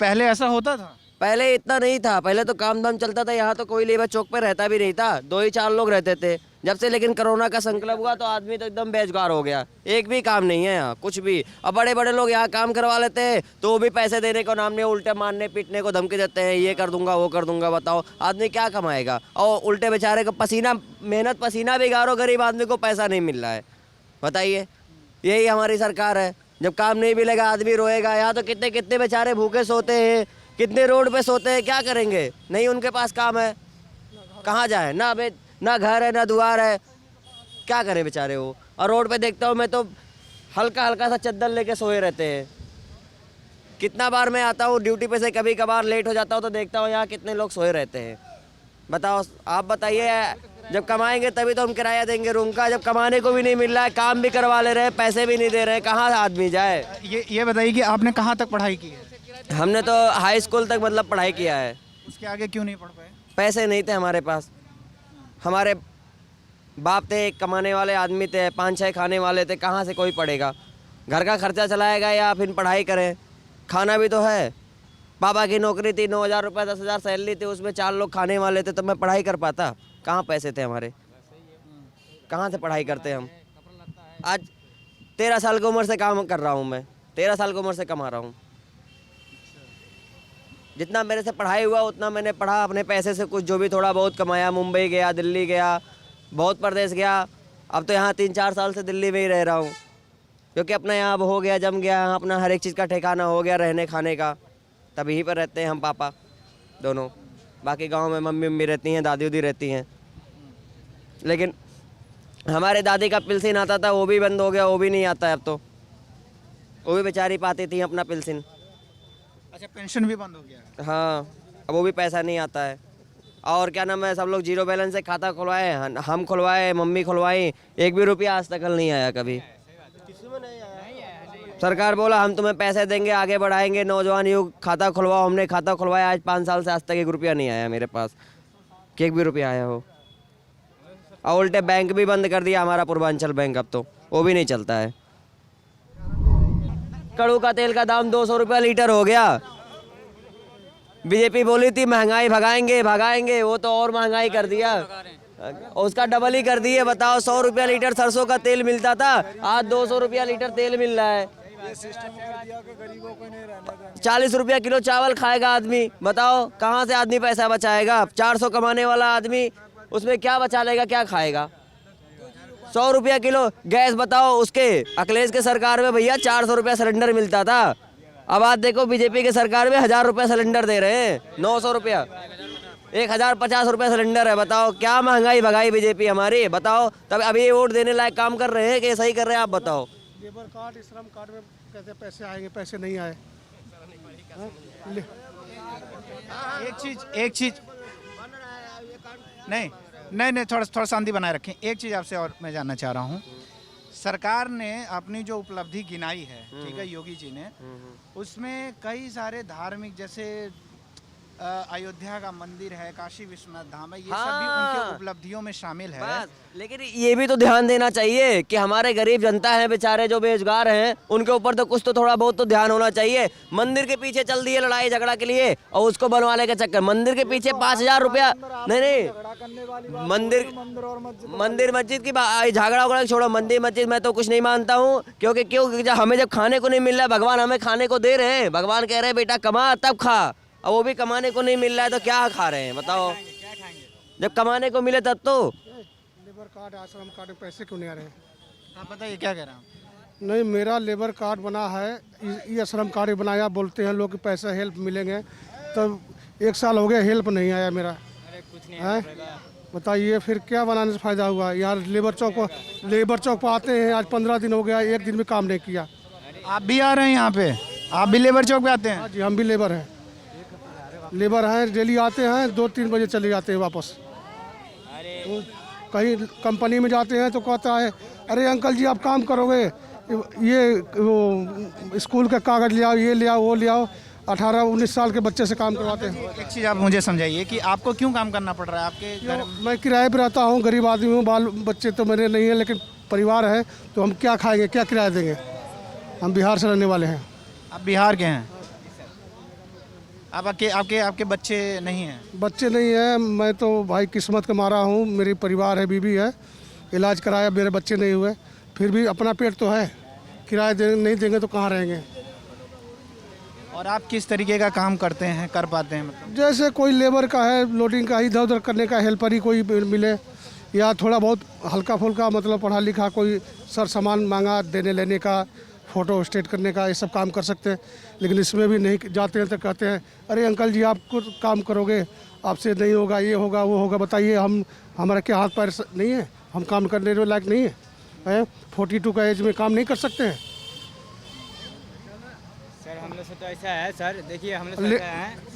पहले ऐसा होता था? पहले इतना नहीं था, पहले तो काम धाम चलता था। यहाँ तो कोई लेबर चौक पे रहता भी नहीं था, 2 ही 4 लोग रहते थे। जब से लेकिन कोरोना का संकल्प हुआ तो आदमी तो एकदम बेरोजगार हो गया, एक भी काम नहीं है यहाँ, कुछ भी। अब बड़े बड़े लोग यहाँ काम करवा लेते हैं तो वो भी पैसे देने को नाम नहीं, उल्टे मारने पीटने को धमकी देते हैं, ये कर दूंगा वो कर दूंगा। बताओ, आदमी क्या कमाएगा? और उल्टे बेचारे को मेहनत पसीना भी गारो, गरीब आदमी को पैसा नहीं मिल रहा है। बताइए, यही हमारी सरकार है। जब काम नहीं मिलेगा आदमी रोएगा। यहाँ तो कितने कितने बेचारे भूखे सोते हैं, कितने रोड पे सोते हैं, क्या करेंगे? नहीं उनके पास काम है, कहाँ जाए? ना घर है ना द्वार है, क्या करें बेचारे वो। और रोड पे देखता हूँ मैं तो हल्का हल्का सा चद्दर लेके सोए रहते हैं। कितना बार मैं आता हूँ ड्यूटी पे से, कभी कभार लेट हो जाता हूँ तो देखता हूँ यहाँ कितने लोग सोए रहते हैं। बताओ, आप बताइए, जब कमाएंगे तभी तो हम किराया देंगे रूम का, जब कमाने को भी नहीं मिल रहा है, काम भी करवा ले रहे हैं, पैसे भी नहीं दे रहे हैं, कहाँ आदमी जाए? ये बताइए कि आपने कहाँ तक पढ़ाई की है? हमने तो हाई स्कूल तक मतलब पढ़ाई किया है। उसके आगे क्यों नहीं पढ़ पाए? पैसे नहीं थे हमारे पास। हमारे बाप थे, कमाने वाले आदमी थे, 5-6 खाने वाले थे, कहाँ से कोई पढ़ेगा? घर का खर्चा चलाएगा या फिर पढ़ाई करें? खाना भी तो है। पापा की नौकरी थी, 9,000 रुपये 10,000 सैलरी थी, उसमें 4 लोग खाने वाले थे, तो मैं पढ़ाई कर पाता? कहाँ पैसे थे हमारे, कहाँ से पढ़ाई करते हम? आज 13 साल की उम्र से काम कर रहा हूँ मैं, 13 साल की उम्र से कमा रहा हूँ। जितना मेरे से पढ़ाई हुआ उतना मैंने पढ़ा, अपने पैसे से कुछ जो भी थोड़ा बहुत कमाया। मुंबई गया, दिल्ली गया, बहुत प्रदेश गया। अब तो यहाँ 3-4 साल से दिल्ली में ही रह रहा हूँ, क्योंकि अपना यहाँ अब हो गया, जम गया, यहाँ अपना हर एक चीज़ का ठिकाना हो गया, रहने खाने का। तब यहीं पर रहते हैं हम पापा। दोनों। बाकी गांव में मम्मी मम्मी रहती हैं, दादी उदी रहती हैं। लेकिन हमारे दादी का पिलसिन आता था, वो भी बंद हो गया, वो भी नहीं आता है अब तो। वो भी बेचारी पाती थी अपना पिलसिन। अच्छा, पेंशन भी बंद हो गया। हाँ, अब वो भी पैसा नहीं आता है। और क्या नाम है, सब लोग जीरो बैलेंस से खाता खुलवाए, हम खुलवाए, मम्मी खुलवाई, एक भी रुपया आज तक नहीं आया कभी। सरकार बोला हम तुम्हें पैसे देंगे, आगे बढ़ाएंगे, नौजवान युग खाता खुलवाओ। हमने खाता खुलवाया, आज 5 साल से आज तक 1 रुपया नहीं आया मेरे पास कि 1 भी रुपया आया हो। और उल्टे बैंक भी बंद कर दिया हमारा पूर्वांचल बैंक, अब तो वो भी नहीं चलता है। कड़ू का तेल का दाम 200 रुपया लीटर हो गया। बीजेपी बोली थी महंगाई भगाएंगे भगाएंगे, वो तो और महंगाई कर दिया, उसका डबल ही कर दिए। बताओ, 100 रुपया लीटर सरसों का तेल मिलता था, आज 200 रुपया लीटर तेल मिल रहा है। 40 रुपया किलो चावल खाएगा आदमी, बताओ कहाँ से आदमी पैसा बचाएगा? 400 कमाने वाला आदमी उसमें क्या बचा लेगा, क्या खाएगा? 100 रुपया किलो गैस, बताओ उसके अखिलेश के सरकार में भैया 400 रुपया सिलेंडर मिलता था। अब आज देखो बीजेपी के सरकार में 1000 रुपया सिलेंडर दे रहे हैं, 900 रुपया, 1050 रुपया सिलेंडर है। बताओ क्या महंगाई भगाई बीजेपी हमारी, बताओ। तब अभी वोट देने लायक काम कर रहे हैं कि सही कर रहे हैं, आप बताओ। लेबर कार्ड, श्रम कार्ड में कैसे पैसे आएंगे? पैसे नहीं आए। एक चीज नहीं, थोड़ा शांति बनाए रखें। एक चीज़ आपसे और मैं जानना चाह रहा हूँ, सरकार ने अपनी जो उपलब्धि गिनाई है, ठीक है, योगी जी ने, उसमें कई सारे धार्मिक, जैसे अयोध्या का मंदिर है, काशी विश्वनाथ धाम है, ये सब भी उनके उपलब्धियों में शामिल है। लेकिन ये भी तो ध्यान देना चाहिए कि हमारे गरीब जनता है बेचारे, जो बेरोजगार हैं, उनके ऊपर तो कुछ तो थोड़ा बहुत तो ध्यान होना चाहिए। मंदिर के पीछे चल दिए लड़ाई झगड़ा के लिए और उसको बनवाने के चक्कर, मंदिर के पीछे 5000 रुपया नहीं, मंदिर मस्जिद की झगड़ा उगड़ा छोड़ो, मंदिर मस्जिद मैं तो कुछ नहीं मानता हूँ। क्योंकि हमें जब खाने को नहीं मिल रहा है, भगवान हमें खाने को दे रहे हैं, भगवान कह रहे हैं बेटा कमा तब खा, अब वो भी कमाने को नहीं मिल रहा है तो क्या खा रहे हैं, बताओ। जब कमाने को मिले तब तो। लेबर कार्ड, आश्रम कार्ड में पैसे क्यों नहीं आ रहे हैं? आप बताइए क्या कह रहे हैं? नहीं, मेरा लेबर कार्ड बना है, ये श्रम कार्ड बनाया, बोलते हैं लोग कि पैसे हेल्प मिलेंगे, तब 1 साल हो गया हेल्प नहीं आया मेरा। बताइए फिर क्या बनाने से फ़ायदा हुआ? यहाँ लेबर चौक पर आते हैं, आज 15 दिन हो गया, 1 दिन भी काम नहीं किया। आप भी आ रहे हैं यहाँ पे? आप भी लेबर चौक पे आते हैं? हाँ जी, हम भी लेबर हैं, डेली आते हैं, 2-3 बजे चले जाते हैं वापस। कहीं कंपनी में जाते हैं तो कहता है अरे अंकल जी आप काम करोगे, ये वो स्कूल का कागज़ ले आओ, ये ले आओ, वो ले आओ। 18-19 साल के बच्चे से काम करवाते हैं। एक चीज़ आप मुझे समझाइए कि आपको क्यों काम करना पड़ रहा है? आपके घर मैं किराए पर रहता हूँ, गरीब आदमी हूँ, बाल बच्चे तो मेरे नहीं है, लेकिन परिवार है, तो हम क्या खाएंगे, क्या किराया देंगे? हम बिहार से रहने वाले हैं। आप बिहार के हैं? आप आपके बच्चे नहीं हैं? बच्चे नहीं है, मैं तो भाई किस्मत का मारा हूँ, मेरी परिवार है, बीवी है, इलाज कराया, मेरे बच्चे नहीं हुए, फिर भी अपना पेट तो है, किराया नहीं देंगे तो कहाँ रहेंगे। और आप किस तरीके का काम करते हैं, कर पाते हैं? मतलब जैसे कोई लेबर का है, लोडिंग का, इधर उधर करने का हेल्पर ही कोई मिले, या थोड़ा बहुत हल्का फुल्का, मतलब पढ़ा लिखा कोई सर सामान मांगा देने लेने का, फ़ोटो स्टेट करने का, ये सब काम कर सकते हैं। लेकिन इसमें भी नहीं जाते हैं तो कहते हैं अरे अंकल जी आप कुछ काम करोगे, आपसे नहीं होगा, ये होगा वो होगा। बताइए हमारा क्या हाथ पैर नहीं है? हम काम करने के लायक नहीं है? 42 का एज में काम नहीं कर सकते हैं? सर हम लोग से तो ऐसा है सर, देखिए हम लोग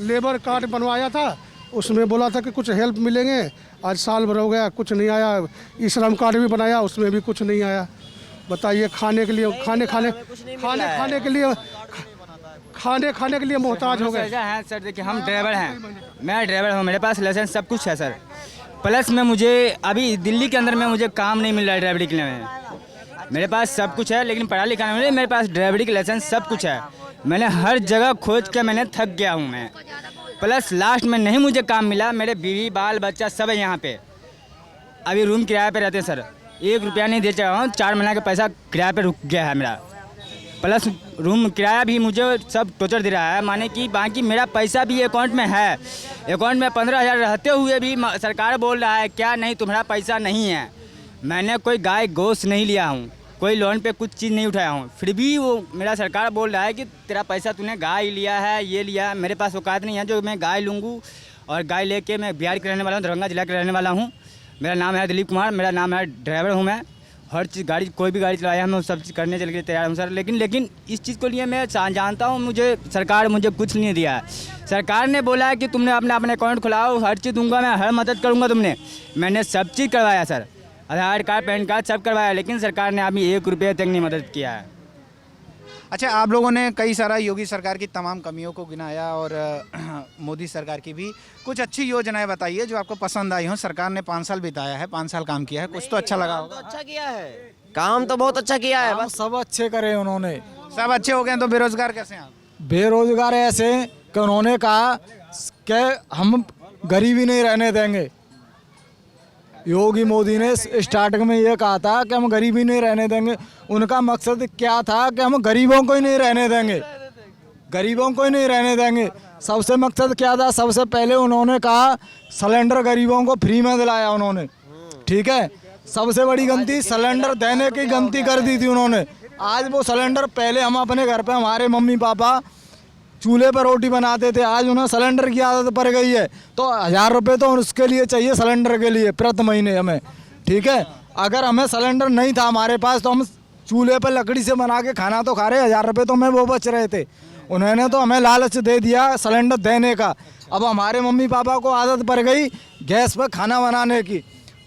लेबर कार्ड बनवाया था, उसमें बोला था कि कुछ हेल्प मिलेंगे, आज साल भर हो गया कुछ नहीं आया। ई श्रम कार्ड भी बनाया, उसमें भी कुछ नहीं आया। बताइए खाने के लिए खाने के लिए मोहताज हो गए। ऐसा है सर, देखिए हम ड्राइवर हैं, मैं ड्राइवर हूँ, मेरे पास लाइसेंस सब कुछ है सर, प्लस में मुझे अभी दिल्ली के अंदर में मुझे काम नहीं मिल रहा है ड्राइवरी के लिए। मेरे पास सब कुछ है लेकिन पढ़ा लिखा नहीं, मेरे पास ड्राइवरी का लाइसेंस सब कुछ है, मैंने हर जगह खोज के मैंने थक गया हूँ मैं। प्लस लास्ट में नहीं मुझे काम मिला, मेरे बीवी बाल बच्चा सब है यहाँ पे, अभी रूम किराए पे रहते हैं सर, 1 रुपया नहीं दे रहा हूँ, 4 महीना का पैसा किराए पे रुक गया है मेरा, प्लस रूम किराया भी मुझे सब टोचर दे रहा है। माने कि बाकी मेरा पैसा भी अकाउंट में है, अकाउंट में 15,000 रहते हुए भी सरकार बोल रहा है क्या नहीं तुम्हारा पैसा नहीं है। मैंने कोई गाय गोश्त नहीं लिया हूँ, कोई लोन पे कुछ चीज़ नहीं उठाया हूँ, फिर भी वो मेरा सरकार बोल रहा है कि तेरा पैसा तूने गाय लिया है, ये लिया है। मेरे पास औकात नहीं है जो मैं गाय लूँगू, और गाय लेके मैं बिहार के रहने वाला हूँ, दरभंगा जिला के रहने वाला हूँ। मेरा नाम है दिलीप कुमार, मेरा नाम है, ड्राइवर हूँ मैं। हर चीज़ गाड़ी कोई भी गाड़ी चलाया मैं सब चीज़ करने के लिए तैयार हूँ सर। लेकिन इस चीज़ को लिए मैं जानता हूँ मुझे सरकार मुझे कुछ नहीं दिया है। सरकार ने बोला है कि तुमने अपने अकाउंट खुलाओ, हर चीज़ दूंगा मैं, हर मदद करूँगा तुमने। मैंने सब चीज़ करवाया सर, आधार कार्ड, पैन कार्ड सब करवाया, लेकिन सरकार ने अभी 1 रुपये तक नहीं मदद किया है। अच्छा, आप लोगों ने कई सारा योगी सरकार की तमाम कमियों को गिनाया और मोदी सरकार की भी कुछ अच्छी योजनाएं बताइए जो आपको पसंद आई हो। सरकार ने 5 साल बिताया है, 5 साल काम किया है, कुछ तो अच्छा लगा होगा। अच्छा किया है, काम तो बहुत अच्छा किया है, बस सब अच्छे करे उन्होंने। सब अच्छे हो गए तो बेरोजगार कैसे हैं आप? बेरोजगार ऐसे कि उन्होंने कहा कि हम गरीबी नहीं रहने देंगे। योगी मोदी ने स्टार्टिंग में ये कहा था कि हम गरीबी नहीं रहने देंगे। उनका मकसद क्या था कि हम गरीबों को ही नहीं रहने देंगे, गरीबों को ही नहीं रहने देंगे। सबसे मकसद क्या था, सबसे पहले उन्होंने कहा सिलेंडर गरीबों को फ्री में दिलाया उन्होंने, ठीक है। सबसे बड़ी गलती सिलेंडर देने की गलती कर दी थी उन्होंने। आज वो सिलेंडर, पहले हम अपने घर पे हमारे मम्मी पापा चूल्हे पर रोटी बनाते थे, आज उन्हें सिलेंडर की आदत पड़ गई है, तो 1000 रुपये तो उसके लिए चाहिए सिलेंडर के लिए प्रति महीने हमें, ठीक है। अगर हमें सिलेंडर नहीं था हमारे पास तो हम चूल्हे पर लकड़ी से बना के खाना तो खा रहे, 1000 रुपये तो हमें वो बच रहे थे। उन्होंने तो हमें लालच दे दिया सिलेंडर देने का। अब हमारे मम्मी पापा को आदत पड़ गई गैस पर खाना बनाने की,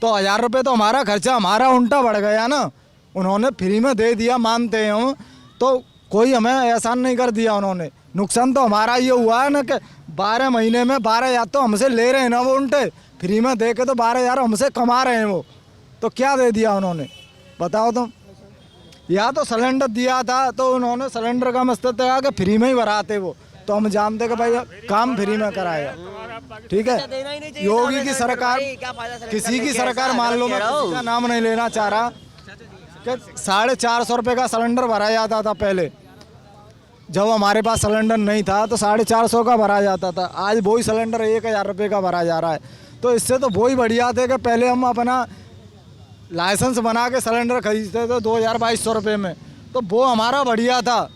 तो 1000 रुपये तो हमारा खर्चा हमारा उल्टा बढ़ गया ना। उन्होंने फ्री में दे दिया, मानते हैं हम, तो कोई हमें एहसान नहीं कर दिया उन्होंने। नुकसान तो हमारा ये हुआ है ना कि 12 महीने में 12,000 तो हमसे ले रहे हैं ना वो उल्टे, फ्री में दे के तो 12,000 हमसे कमा रहे हैं वो। तो क्या दे दिया उन्होंने बताओ तुम? या तो सिलेंडर दिया था तो उन्होंने सिलेंडर का मकसद था कि फ्री में ही भराते वो, तो हम जानते कि भाई काम फ्री में कराएगा, ठीक है। योगी की सरकार, किसी की सरकार, मान लो मैं किसी का नाम नहीं लेना चाह रहा, कि 450 रुपये का सिलेंडर भरा जाता था पहले। जब हमारे पास सिलेंडर नहीं था तो 450 का भरा जाता था, आज वही सिलेंडर 1000 रुपये का भरा जा रहा है। तो इससे तो वही बढ़िया थे कि पहले हम अपना लाइसेंस बना के सिलेंडर खरीदते थे 2200 रुपये में, तो वो हमारा बढ़िया था।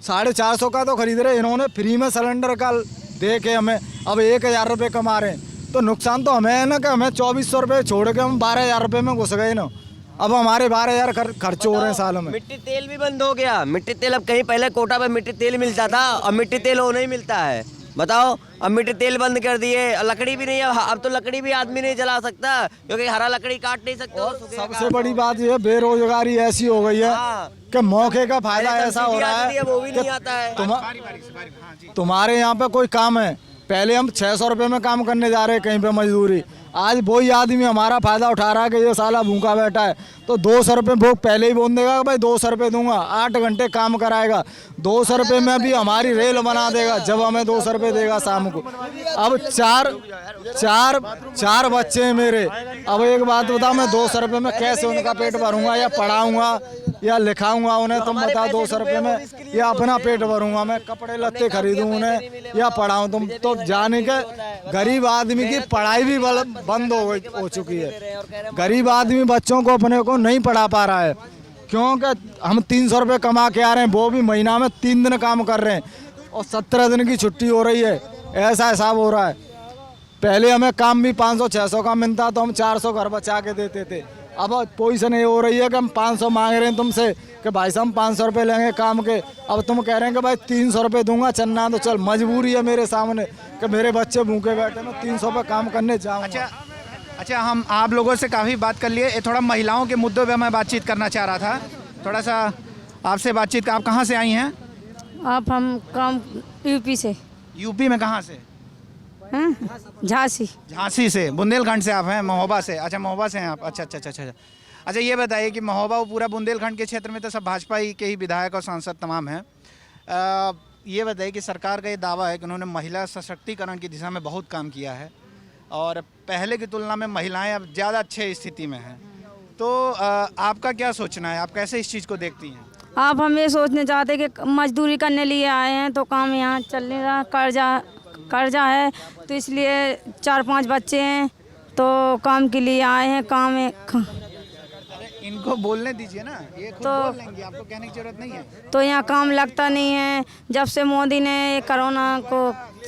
450 का तो खरीद रहे, इन्होंने फ्री में सिलेंडर का दे के हमें अब 1000 रुपये कमा रहे हैं। तो नुकसान तो हमें है ना कि हमें 2400 रुपये छोड़ के हम 12,000 रुपये में घुस गए ना। अब हमारे 12,000 खर्च हो रहे हैं साल में। मिट्टी तेल भी बंद हो गया। मिट्टी तेल अब कहीं पहले कोटा पे मिट्टी तेल मिलता था, अब मिट्टी तेल वो नहीं मिलता है, बताओ। अब मिट्टी तेल बंद कर दिए, लकड़ी भी नहीं है, अब तो लकड़ी भी आदमी नहीं जला सकता क्योंकि हरा लकड़ी काट नहीं सकते। सबसे बड़ी बात ये बेरोजगारी ऐसी हो गई है कि मौके का फायदा ऐसा हो रहा है वो भी नहीं आता है। तुम्हारे यहाँ पे कोई काम है, पहले हम 600 रुपये में काम करने जा रहे हैं कहीं पे मजदूरी, आज वही आदमी हमारा फायदा उठा रहा है कि ये साला भूखा बैठा है, तो 200 रुपये वो पहले ही बोल देगा भाई 200 रुपये दूंगा, 8 घंटे काम कराएगा, 200 रुपये में भी हमारी रेल बना देगा जब हमें 200 रुपये देगा शाम को। अब चार बच्चे हैं मेरे, अब एक बात बताओ, मैं 200 रुपये में कैसे उनका पेट भरूंगा या पढ़ाऊंगा या लिखाऊंगा उन्हें? तुम बताओ 200 रुपये में या अपना पेट भरूंगा मैं, कपड़े लत्ते खरीदूँ उन्हें या पढ़ाऊँ? तुम तो जाने के गरीब आदमी की पढ़ाई भी बंद हो चुकी है। गरीब आदमी बच्चों को अपने को नहीं पढ़ा पा रहा है क्योंकि हम 300 रुपये कमा के आ रहे हैं, वो भी महीना में 3 दिन काम कर रहे हैं और 17 दिन की छुट्टी हो रही है, ऐसा हिसाब हो रहा है। पहले हमें काम भी 500-600 का मिलता तो हम 400 घर बचा के देते थे। अब पोजीशन ये हो रही है कि हम 500 मांग रहे हैं तुमसे कि भाई साहब 500 रुपये लेंगे काम के, अब तुम कह रहे हैं कि भाई 300 रुपये दूंगा, चलना तो चल, मजबूरी है मेरे सामने कि मेरे बच्चे भूखे बैठे, मैं 300 पे काम करने जाऊँगा। अच्छा, हम आप लोगों से काफ़ी बात कर लिए, थोड़ा महिलाओं के मुद्दों पे मैं बातचीत करना चाह रहा था, थोड़ा सा आपसे बातचीत। आप कहाँ से आई हैं? आप हम काम यूपी से। यूपी में कहाँ से? झांसी। झांसी से, बुंदेलखंड से आप हैं? महोबा से? अच्छा, महोबा से हैं आप। अच्छा, ये बताइए कि महोबा, वो पूरा बुंदेलखंड के क्षेत्र में तो सब भाजपा ही के ही विधायक और सांसद तमाम हैं। ये बताइए कि सरकार का ये दावा है कि उन्होंने महिला सशक्तिकरण की दिशा में बहुत काम किया है और पहले की तुलना में महिलाएं अब ज़्यादा अच्छे स्थिति में हैं, तो आपका क्या सोचना है? आप कैसे इस चीज़ को देखती हैं? आप हम ये सोचने चाहते हैं कि मजदूरी करने लिए आए हैं तो काम यहाँ चल नहीं रहा, कर्जा है, तो इसलिए 4-5 बच्चे हैं तो काम के लिए आए हैं। इनको बोलने दीजिए ना, ये खुद तो- बोल लेंगे, आपको कहने की जरूरत नहीं है। तो यहाँ काम लगता नहीं है। जब से मोदी ने कोरोना को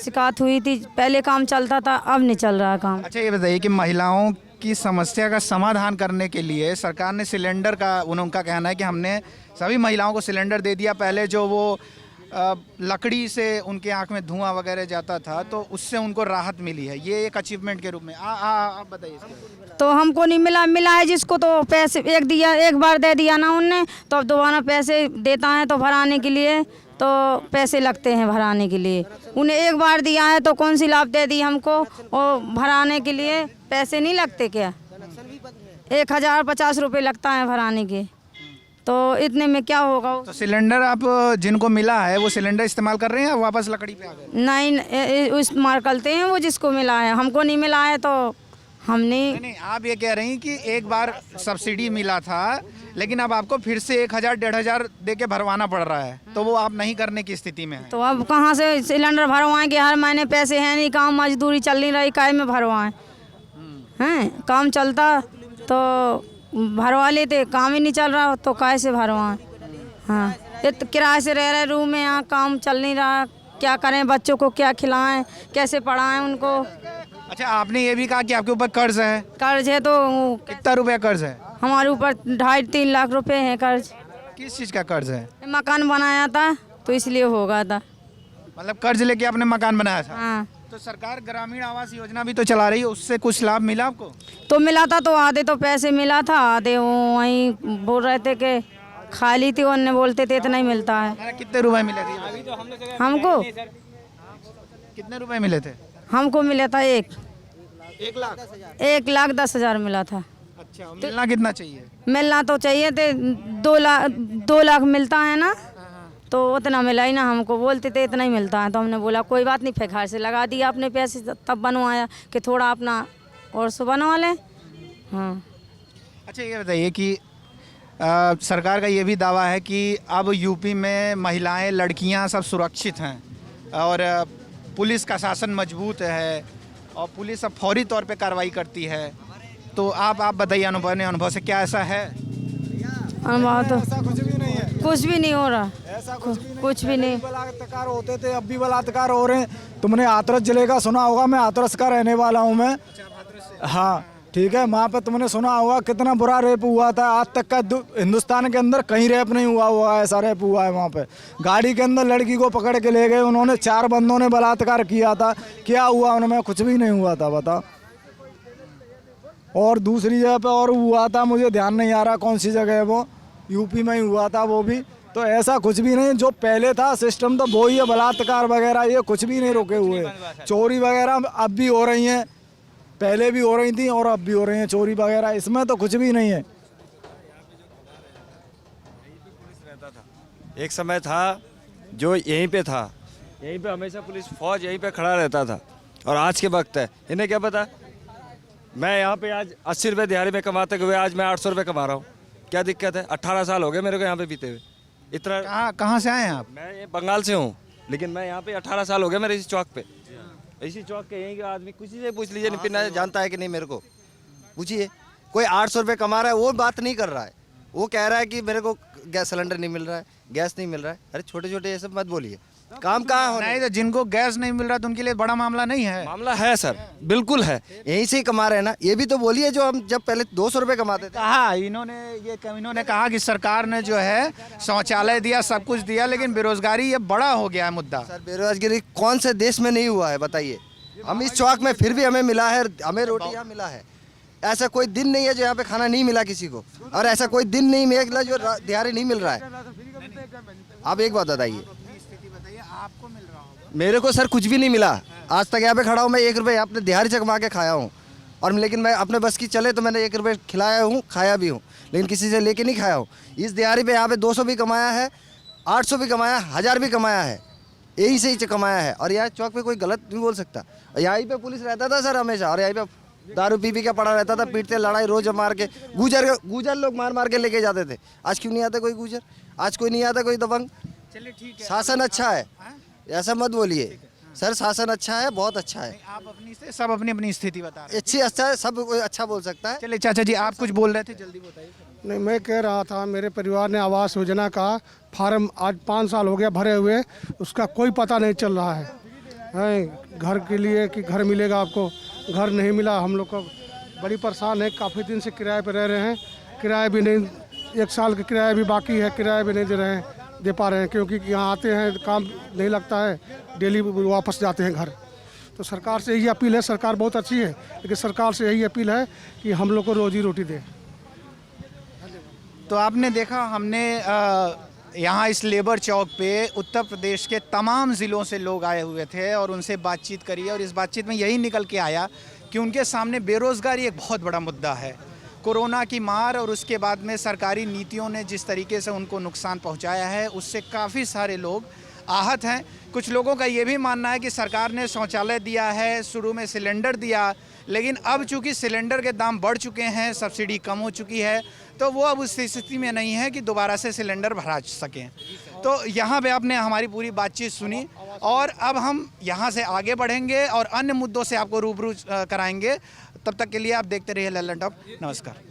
शिकायत हुई थी, पहले काम चलता था, अब नहीं चल रहा काम। अच्छा ये बताइए कि महिलाओं की समस्या का समाधान करने के लिए सरकार ने सिलेंडर का, उनका कहना है कि हमने सभी महिलाओं को सिलेंडर दे दिया। पहले जो वो लकड़ी से उनके आंख में धुआं वगैरह जाता था, तो उससे उनको राहत मिली है, ये एक अचीवमेंट के रूप में। आप बताइए इसके। तो हमको नहीं मिला है जिसको, तो पैसे एक बार दे दिया ना उनने, तो अब दोबारा पैसे देता है तो भराने के लिए तो पैसे लगते हैं भराने के लिए। उन्हें एक बार दिया है तो कौन सी लाभ दे दी हमको, और भराने के लिए पैसे नहीं लगते क्या? 1050 रुपये लगता है भराने के, तो इतने में क्या होगा? तो सिलेंडर आप जिनको मिला है वो सिलेंडर इस्तेमाल कर रहे हैं या वापस लकड़ी पे आ गए? नहीं, इस्तेमाल करते हैं वो जिसको मिला है। हमको नहीं मिला है तो हम नहीं, आप ये कह रही हैं कि एक बार सब्सिडी मिला था, लेकिन अब आपको फिर से 1000-1500 दे के भरवाना पड़ रहा है, तो वो आप नहीं करने की स्थिति में है। तो अब कहाँ से सिलेंडर भरवाएंगे? हर महीने पैसे हैं नहीं, काम मजदूरी चल नहीं रही, काहे में भरवाएं? हैं, काम चलता तो भरवा लेते, काम ही नहीं चल रहा तो काहे से भरवाएं? हाँ, ये तो किराए से रह रहे रूम में, यहाँ काम चल नहीं रहा, क्या करें? बच्चों को क्या खिलाएं, कैसे पढ़ाएं उनको? अच्छा, आपने ये भी कहा कि आपके ऊपर कर्ज है। कर्ज है तो कितना रुपया कर्ज है? हमारे ऊपर 2.5-3 लाख रुपए है कर्ज। किस चीज़ का कर्ज है? मकान बनाया था तो इसलिए होगा था। मतलब कर्ज लेके आपने मकान बनाया था? हाँ। तो सरकार ग्रामीण आवास योजना भी तो चला रही है, उससे कुछ लाभ मिला आपको? तो मिला था, तो आधे तो पैसे मिला था, आधे वो वहीं बोल रहे थे कि खाली थी, उन्हें बोलते थे इतना ही मिलता है। कितने रुपए मिले थे हमको? कितने रुपए मिले थे? हमको मिला था 1,00,000। 1,10,000 मिला था। अच्छा, मिलना कितना चाहिए? मिलना तो चाहिए थे 2 लाख मिलता है ना, तो उतना मिला ही ना। हमको बोलते थे इतना ही मिलता है, तो हमने बोला कोई बात नहीं, फिर घर से लगा दिया अपने पैसे, तब बनवाया कि थोड़ा अपना और सो बनवा लें। हाँ। अच्छा ये बताइए कि सरकार का ये भी दावा है कि अब यूपी में महिलाएं, लड़कियां सब सुरक्षित हैं और पुलिस का शासन मजबूत है और पुलिस अब फौरी तौर पे कार्रवाई करती है। तो आप बताइए अनुभव से क्या ऐसा है? अनुभव तो ऐसा कुछ भी नहीं है, कुछ भी नहीं हो रहा, ऐसा कुछ भी नहीं। बलात्कार होते थे, अब भी बलात्कार हो रहे हैं। तुमने हाथरस जिले का सुना होगा, मैं हाथरस का रहने वाला हूँ मैं। हाँ ठीक है, वहाँ पे तुमने सुना होगा कितना बुरा रेप हुआ था। आज तक का हिंदुस्तान के अंदर कहीं रेप नहीं हुआ है, ऐसा रेप हुआ है वहाँ पे। गाड़ी के अंदर लड़की को पकड़ के ले गए उन्होंने, 4 बंदों ने बलात्कार किया था। क्या हुआ उनमें? कुछ भी नहीं हुआ था, बताओ। और दूसरी जगह पे और हुआ था, मुझे ध्यान नहीं आ रहा कौन सी जगह है वो, यूपी में ही हुआ था वो भी। तो ऐसा कुछ भी नहीं, जो पहले था सिस्टम तो वो ही है। बलात्कार वगैरह ये कुछ भी नहीं रुके हुए। चोरी वगैरह अब भी हो रही हैं, पहले भी हो रही थी और अब भी हो रही हैं चोरी वगैरह, इसमें तो कुछ भी नहीं है। एक समय था जो यहीं पे था, यहीं पे हमेशा पुलिस फौज यहीं पे खड़ा रहता था, और आज के वक्त है इन्हें क्या पता। मैं यहाँ पे आज 80 रुपये दिहाड़ी में कमाते हुए आज मैं 800 रुपये कमा रहा हूँ, क्या दिक्कत है? 18 साल हो गए मेरे को यहाँ पे बीते हुए। इतना कहाँ से आए हैं आप? मैं ये बंगाल से हूँ, लेकिन मैं यहाँ पे 18 साल हो गए मेरे इसी चौक पे। इसी चौक के यहीं के आदमी, किसी से पूछ लीजिए, निपिन जानता है कि नहीं, मेरे को पूछिए। कोई 800 रुपये कमा रहा है, वो बात नहीं कर रहा है, वो कह रहा है कि मेरे को गैस सिलेंडर नहीं मिल रहा है, गैस नहीं मिल रहा है। अरे छोटे छोटे ये सब मत बोलिए, काम कहाँ हो रहा है? नहीं, तो जिनको गैस नहीं मिल रहा तो उनके लिए बड़ा मामला नहीं है। मामला है सर, बिल्कुल है, यहीं से ही कमा रहे हैं ना। ये भी तो बोलिए, जो हम जब पहले 200 रुपये कमाते थे। इन्होंने कहा कि सरकार ने जो है शौचालय दिया, सब कुछ दिया, लेकिन बेरोजगारी ये बड़ा हो गया है मुद्दा। सर बेरोजगारी कौन से देश में नहीं हुआ है बताइए? हम इस चौक में फिर भी हमें मिला है, हमें रोटी यहाँ मिला है। ऐसा कोई दिन नहीं है जो यहाँ पे खाना नहीं मिला किसी को, और ऐसा कोई दिन नहीं मिला जो दिहाड़ी नहीं मिल रहा है। आप एक बात बताइए, आपको मिल रहा होगा? मेरे को सर कुछ भी नहीं मिला आज तक। यहाँ पे खड़ा हूँ मैं, 1 रुपये अपने दिहाड़ी से कमा के खाया हूँ, और लेकिन मैं अपने बस की चले तो मैंने 1 रुपये खिलाया हूँ, खाया भी हूँ, लेकिन किसी से लेके नहीं खाया हूँ। इस दिहाड़ी पे यहाँ पे 200 भी कमाया है, 800 भी कमाया, 1000 भी कमाया है, यही से ही कमाया है। और यहाँ चौक पे कोई गलत नहीं बोल सकता। यहीं पे पुलिस रहता था सर हमेशा, और यहीं पे दारू पी के पड़ा रहता था, पीटते, लड़ाई रोज मार के, गुजर लोग मार के लेके जाते थे। आज क्यों नहीं आता कोई गुजर? आज कोई नहीं आता कोई दबंग। चलिए ठीक है, शासन अच्छा है, ऐसा मत बोलिए सर, शासन अच्छा है, बहुत अच्छा है। आप अपनी सब अपनी अपनी स्थिति बता रहे हैं। अच्छी अच्छा है, सब कोई अच्छा बोल सकता है। चलिए चाचा जी, आप कुछ बोल रहे थे, जल्दी बताइए। नहीं, मैं कह रहा था मेरे परिवार ने आवास योजना का फार्म आज 5 साल हो गया भरे हुए, उसका कोई पता नहीं चल रहा है घर के लिए कि घर मिलेगा आपको, घर नहीं मिला। हम लोग को बड़ी परेशान है, काफ़ी दिन से किराए पर रह रहे हैं, किराया भी नहीं, 1 साल का किराया भी बाकी है, किराया भी नहीं दे पा रहे हैं क्योंकि यहाँ आते हैं काम नहीं लगता है, डेली वापस जाते हैं घर। तो सरकार से यही अपील है, सरकार बहुत अच्छी है लेकिन सरकार से यही अपील है कि हम लोग को रोजी रोटी दे। तो आपने देखा, हमने यहाँ इस लेबर चौक पे उत्तर प्रदेश के तमाम ज़िलों से लोग आए हुए थे और उनसे बातचीत करी और इस बातचीत में यही निकल के आया कि उनके सामने बेरोज़गारी एक बहुत बड़ा मुद्दा है। कोरोना की मार और उसके बाद में सरकारी नीतियों ने जिस तरीके से उनको नुकसान पहुंचाया है, उससे काफ़ी सारे लोग आहत हैं। कुछ लोगों का ये भी मानना है कि सरकार ने शौचालय दिया है, शुरू में सिलेंडर दिया, लेकिन अब चूंकि सिलेंडर के दाम बढ़ चुके हैं, सब्सिडी कम हो चुकी है, तो वो अब उस स्थिति में नहीं है कि दोबारा से सिलेंडर भरा सकें। तो यहाँ पे आपने हमारी पूरी बातचीत सुनी और अब हम यहाँ से आगे बढ़ेंगे और अन्य मुद्दों से आपको रूबरू कराएंगे। तब तक के लिए आप देखते रहिए लल्लन टॉप। नमस्कार।